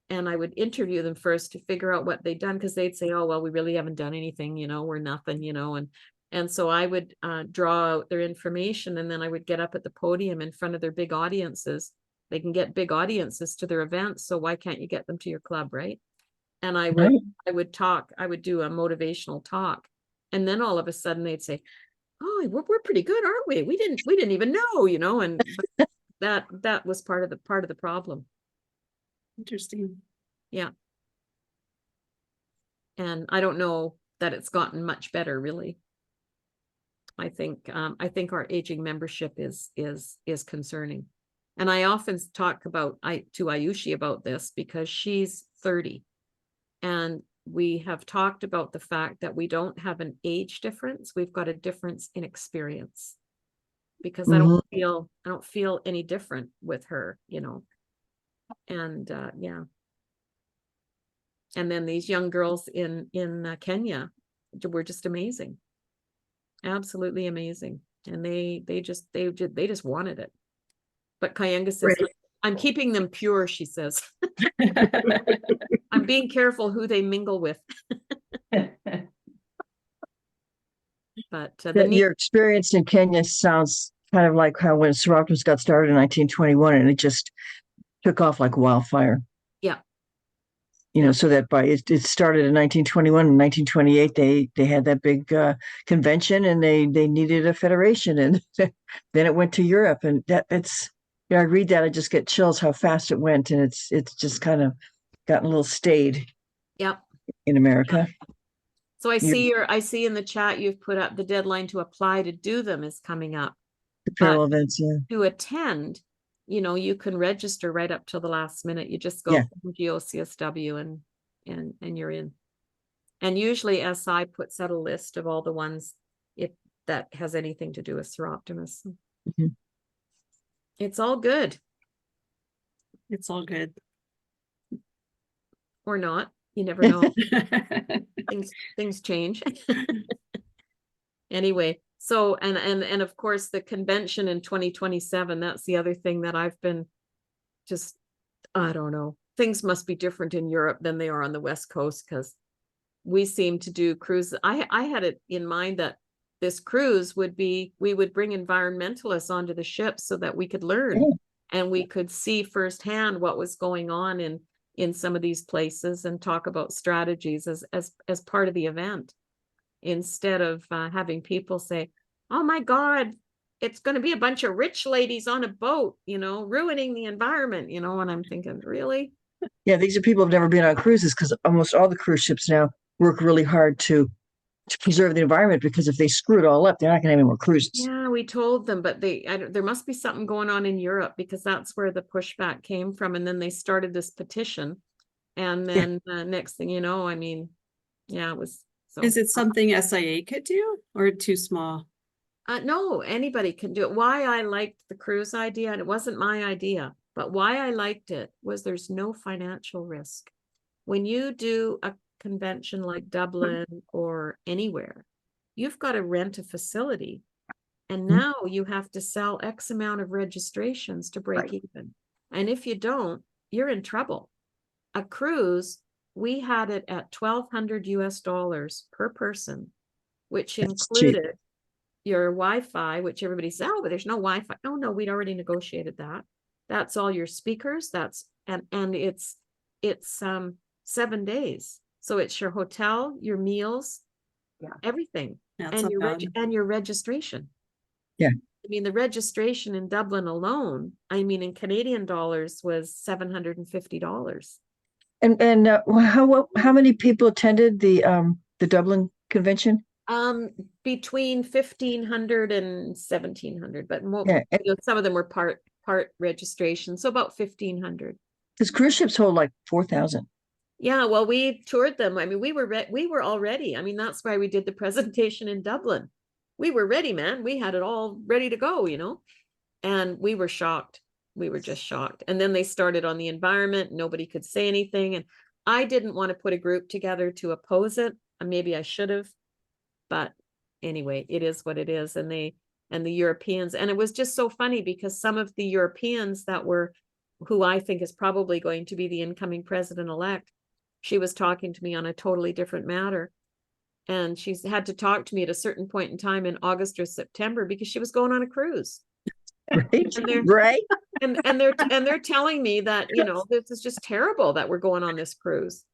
I would interview them first to figure out what they'd done, because they'd say, oh, well, we really haven't done anything, you know, we're nothing, you know, and so I would draw out their information, and then I would get up at the podium in front of their big audiences. They can get big audiences to their events, so why can't you get them to your club, right? And I Right. would do a motivational talk. And then all of a sudden they'd say, oh, we're pretty good, aren't we? We didn't even know, you know, and that was part of the problem. Interesting. Yeah. And I don't know that it's gotten much better, really. I think our aging membership is concerning. And I often talk to Ayushi about this because she's 30. And we have talked about the fact that we don't have an age difference. We've got a difference in experience. Because I don't feel any different with her, you know. And yeah. And then these young girls in Kenya were just amazing. Absolutely amazing. And they just wanted it. But Kayenga says, Right. I'm keeping them pure, she says. I'm being careful who they mingle with. But Your experience in Kenya sounds kind of like how when Soroptimist got started in 1921 and it just took off like wildfire. Yeah. You know, so that it started in 1921 and 1928, they had that big convention and they needed a federation. And then it went to Europe, and I read that, I just get chills how fast it went. And it's just kind of gotten a little stayed. Yep. In America. So I see in the chat you've put up the deadline to apply to do them is coming up. The parallel events, yeah. To attend, you know, you can register right up till the last minute. You just go GOCSW and you're in. And usually SI puts out a list of all the ones that has anything to do with Soroptimist. Mm-hmm. It's all good. It's all good. Or not. You never know. things change. Anyway, so and of course the convention in 2027, that's the other thing that I've been just, I don't know. Things must be different in Europe than they are on the West Coast, because we seem to do cruises. I had it in mind that this cruise we would bring environmentalists onto the ship so that we could learn and we could see firsthand what was going on in some of these places and talk about strategies as part of the event, instead of having people say, oh my God, it's going to be a bunch of rich ladies on a boat, you know, ruining the environment, you know. And I'm thinking, really? Yeah, these are people who've never been on cruises, because almost all the cruise ships now work really hard to preserve the environment, because if they screw it all up, they're not going to have any more cruises. Yeah, we told them, but there must be something going on in Europe, because that's where the pushback came from. And then they started this petition. And then next thing you know, I mean, yeah, it was. So. Is it something SIA could do, or too small? No, anybody can do it. Why I liked the cruise idea, and it wasn't my idea, but why I liked it was there's no financial risk. When you do a convention like Dublin or anywhere, you've got to rent a facility, and now you have to sell X amount of registrations to break even. And if you don't, you're in trouble. A cruise, we had it at $1,200 US per person, which included your Wi-Fi, which everybody says, oh, but there's no Wi-Fi. No, we'd already negotiated that. That's all your speakers. And it's 7 days. So it's your hotel, your meals, everything, and your registration. Yeah. I mean, the registration in Dublin alone, I mean, in Canadian dollars was $750. And how many people attended the Dublin convention? Between 1,500 and 1,700, but more, you know, some of them were part registration, so about 1,500. Because cruise ships hold like 4,000. Yeah, well, we toured them. I mean, we were all ready. I mean, that's why we did the presentation in Dublin. We were ready, man. We had it all ready to go, you know, and we were shocked. We were just shocked. And then they started on the environment. Nobody could say anything. And I didn't want to put a group together to oppose it. Maybe I should have. But anyway, it is what it is. And the Europeans, and it was just so funny because some of the Europeans who I think is probably going to be the incoming president-elect, she was talking to me on a totally different matter. And she's had to talk to me at a certain point in time in August or September because she was going on a cruise. Right. And they're telling me that, you know, this is just terrible that we're going on this cruise.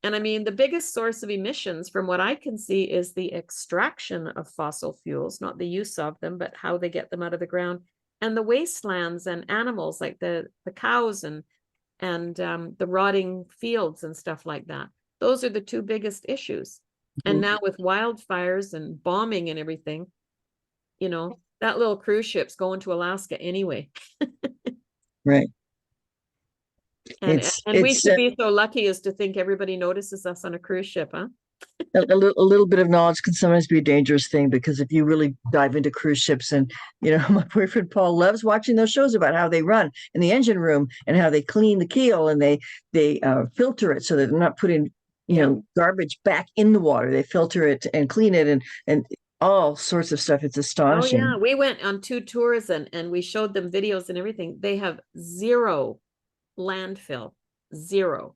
And I mean, the biggest source of emissions from what I can see is the extraction of fossil fuels, not the use of them, but how they get them out of the ground, and the wastelands and animals like the cows and the rotting fields and stuff like that. Those are the two biggest issues. And now with wildfires and bombing and everything, you know, that little cruise ship's going to Alaska anyway. Right. And we should be so lucky as to think everybody notices us on a cruise ship, huh? A little bit of knowledge can sometimes be a dangerous thing, because if you really dive into cruise ships, and my boyfriend Paul loves watching those shows about how they run in the engine room and how they clean the keel and they filter it so that they're not putting garbage back in the water. They filter it and clean it and all sorts of stuff. It's astonishing. Oh yeah, we went on 2 tours and we showed them videos and everything. They have 0 landfill, 0.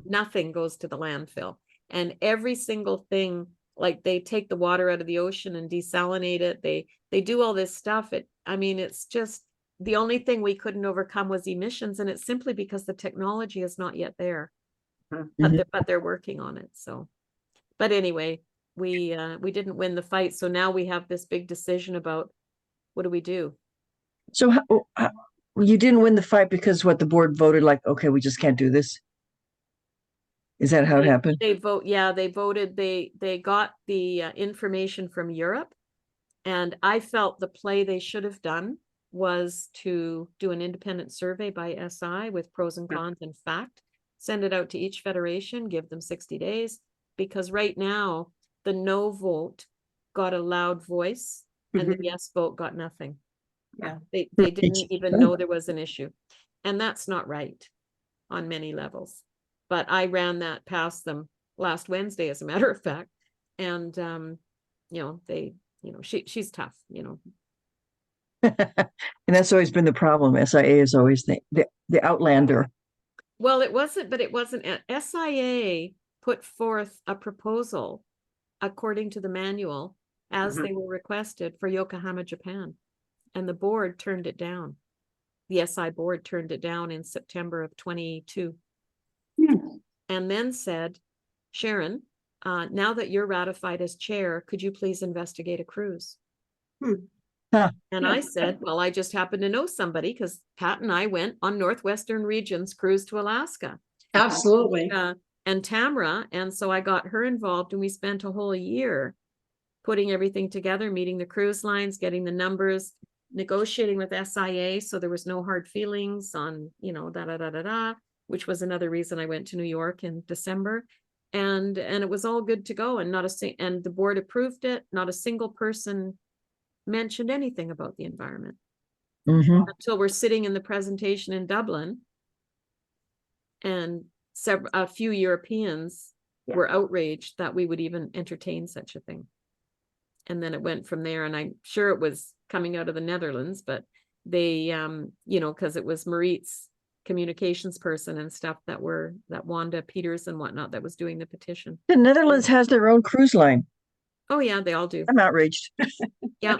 Nothing goes to the landfill. And every single thing, like they take the water out of the ocean and desalinate it. They do all this stuff. I mean, it's just the only thing we couldn't overcome was emissions, and it's simply because the technology is not yet there. But they're working on it. So, but anyway, we didn't win the fight. So now we have this big decision about what do we do? So how, you didn't win the fight because what the board voted like, okay, we just can't do this. Is that how it happened? They voted, they got the information from Europe, and I felt the play they should have done was to do an independent survey by SI with pros and cons and fact, send it out to each federation, give them 60 days, because right now the no vote got a loud voice and the yes vote got nothing. Yeah. They didn't even know there was an issue, and that's not right on many levels. But I ran that past them last Wednesday, as a matter of fact. And, she's tough, And that's always been the problem. SIA is always the outlander. Well, it wasn't. SIA put forth a proposal according to the manual as they were requested for Yokohama, Japan. And the board turned it down. The SI board turned it down in September of 22. And then said, Sharon, now that you're ratified as chair, could you please investigate a cruise? And I said, well, I just happen to know somebody, because Pat and I went on Northwestern Region's cruise to Alaska. Absolutely. And Tamara. And so I got her involved, and we spent a whole year putting everything together, meeting the cruise lines, getting the numbers, negotiating with SIA. So there was no hard feelings on, which was another reason I went to New York in December. And it was all good to go. And and the board approved it. Not a single person mentioned anything about the environment until we're sitting in the presentation in Dublin, and a few Europeans were outraged that we would even entertain such a thing. And then it went from there, and I'm sure it was coming out of the Netherlands, but they because it was Mariet's communications person and stuff that Wanda Peters and whatnot that was doing the petition. The Netherlands has their own cruise line. Oh yeah, they all do. I'm outraged. Yeah,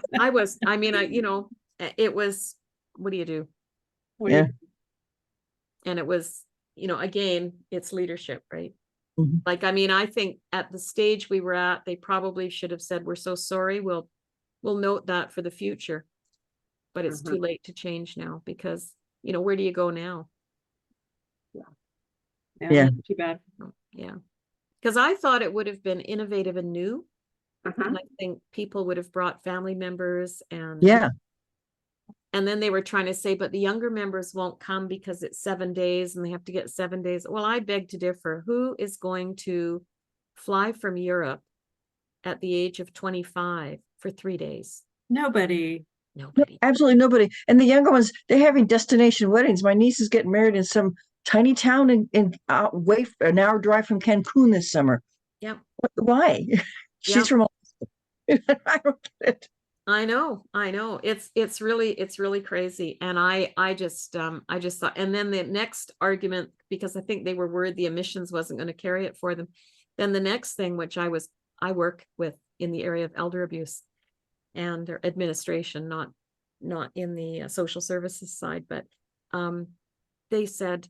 it was, what do you do? Yeah. And it was, again, it's leadership, right? Like, I think at the stage we were at, they probably should have said, we're so sorry, we'll note that for the future. But it's too late to change now, because, where do you go now? Yeah. Too bad. Yeah. Because I thought it would have been innovative and new. And I think people would have brought family members and then they were trying to say, but the younger members won't come because it's 7 days and they have to get 7 days. Well, I beg to differ. Who is going to fly from Europe at the age of 25 for 3 days? Nobody. Absolutely nobody. And the younger ones, they're having destination weddings. My niece is getting married in some tiny town in an hour drive from Cancun this summer. Yeah. Why? She's from I don't get it. I know. It's really crazy. And I just thought, and then the next argument, because I think they were worried the emissions wasn't going to carry it for them. Then the next thing, which I work with in the area of elder abuse and their administration, not in the social services side, but they said,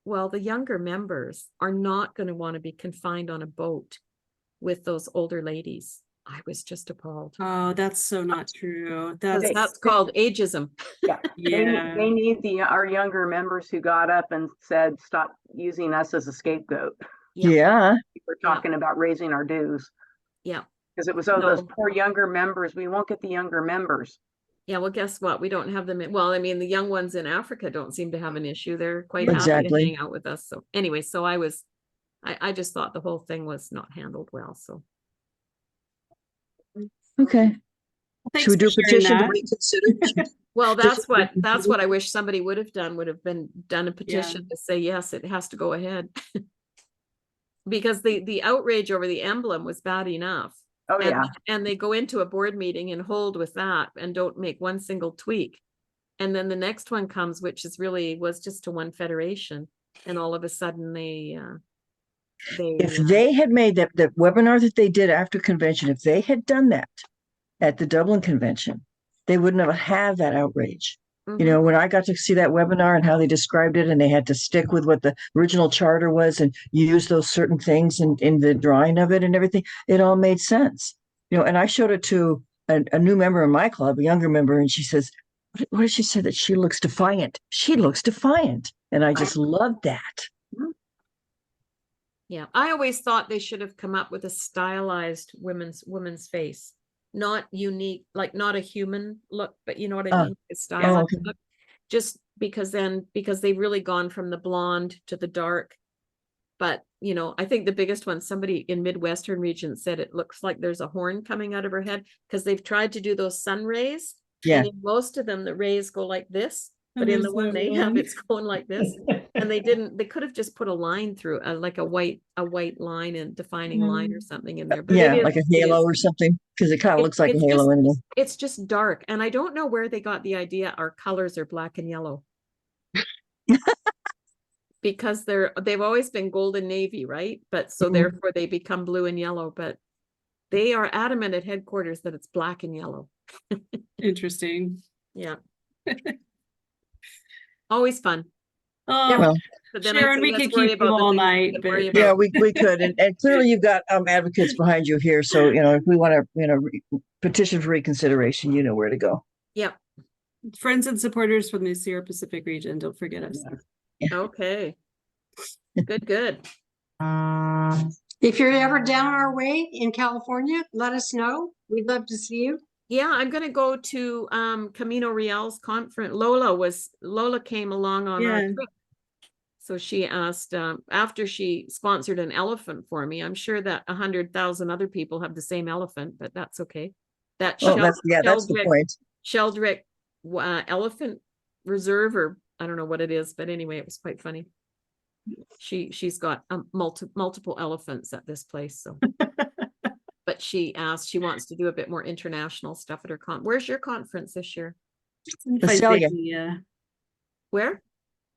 well, the younger members are not going to want to be confined on a boat with those older ladies. I was just appalled. Oh, that's so not true. That's called ageism. Yeah. Yeah. They need our younger members who got up and said, stop using us as a scapegoat. Yeah. We're talking about raising our dues. Yeah. Because it was, those poor younger members, we won't get the younger members. Yeah, well, guess what? We don't have them. Well, I mean, the young ones in Africa don't seem to have an issue. They're quite happy to Exactly. hang out with us. So anyway, so I just thought the whole thing was not handled well. So Okay. Thanks Should we do a for sharing petition to that. reconsider? well, that's what I wish somebody would have done a petition to say, yes, it has to go ahead. Because the outrage over the emblem was bad enough. Oh, yeah. And they go into a board meeting and hold with that and don't make one single tweak. And then the next one comes, which is was just to one federation. And all of a sudden If they had made that webinar that they did after convention, if they had done that at the Dublin convention, they wouldn't have had that outrage. You know, when I got to see that webinar and how they described it, and they had to stick with what the original charter was and use those certain things in the drawing of it and everything, it all made sense. You know, and I showed it to a new member in my club, a younger member, and she says, what did she say? That she looks defiant. She looks defiant. And I just loved that. Yeah, I always thought they should have come up with a stylized woman's face. Not unique, like not a human look, but you know what I mean? A stylized look. Just because they've really gone from the blonde to the dark. But, you know, I think the biggest one, somebody in Midwestern region said it looks like there's a horn coming out of her head because they've tried to do those sun rays. Yeah. And in most of them, the rays go like this, but in the one they have, it's going like this. And they could have just put a line through, like a white line and defining line or something in there. But like a halo or something, because it kind of looks like a halo anyway. It's just dark. And I don't know where they got the idea our colors are black and yellow. Because they've always been gold and navy, right? But so therefore they become blue and yellow, but they are adamant at headquarters that it's black and yellow. Interesting. Yeah. Always fun. Oh, well, but then Sharon, we could keep you all night. But... Yeah, we could. And clearly you've got advocates behind you here. So, you know, if we want to, petition for reconsideration, you know where to go. Yep. Friends and supporters from the Sierra Pacific region. Don't forget us. Yeah. Okay. Good. If you're ever down our way in California, let us know. We'd love to see you. Yeah, I'm going to go to Camino Real's conference. Lola came along on our trip. So she asked, after she sponsored an elephant for me, I'm sure that 100,000 other people have the same elephant, but that's okay. That's the point. Sheldrick Elephant Reserve, or I don't know what it is, but anyway, it was quite funny. She's got multiple elephants at this place, so. But she wants to do a bit more international stuff at her Where's your conference this year? Visalia. Where?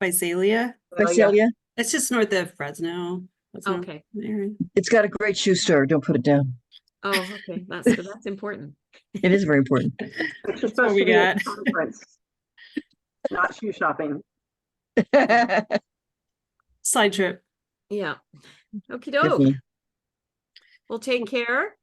Visalia. It's just north of Fresno. Okay. It's got a great shoe store. Don't put it down. Oh, okay. That's important. It is very important. It's supposed to be a conference, not shoe shopping. Side trip. Yeah. Okie doke. Well, take care.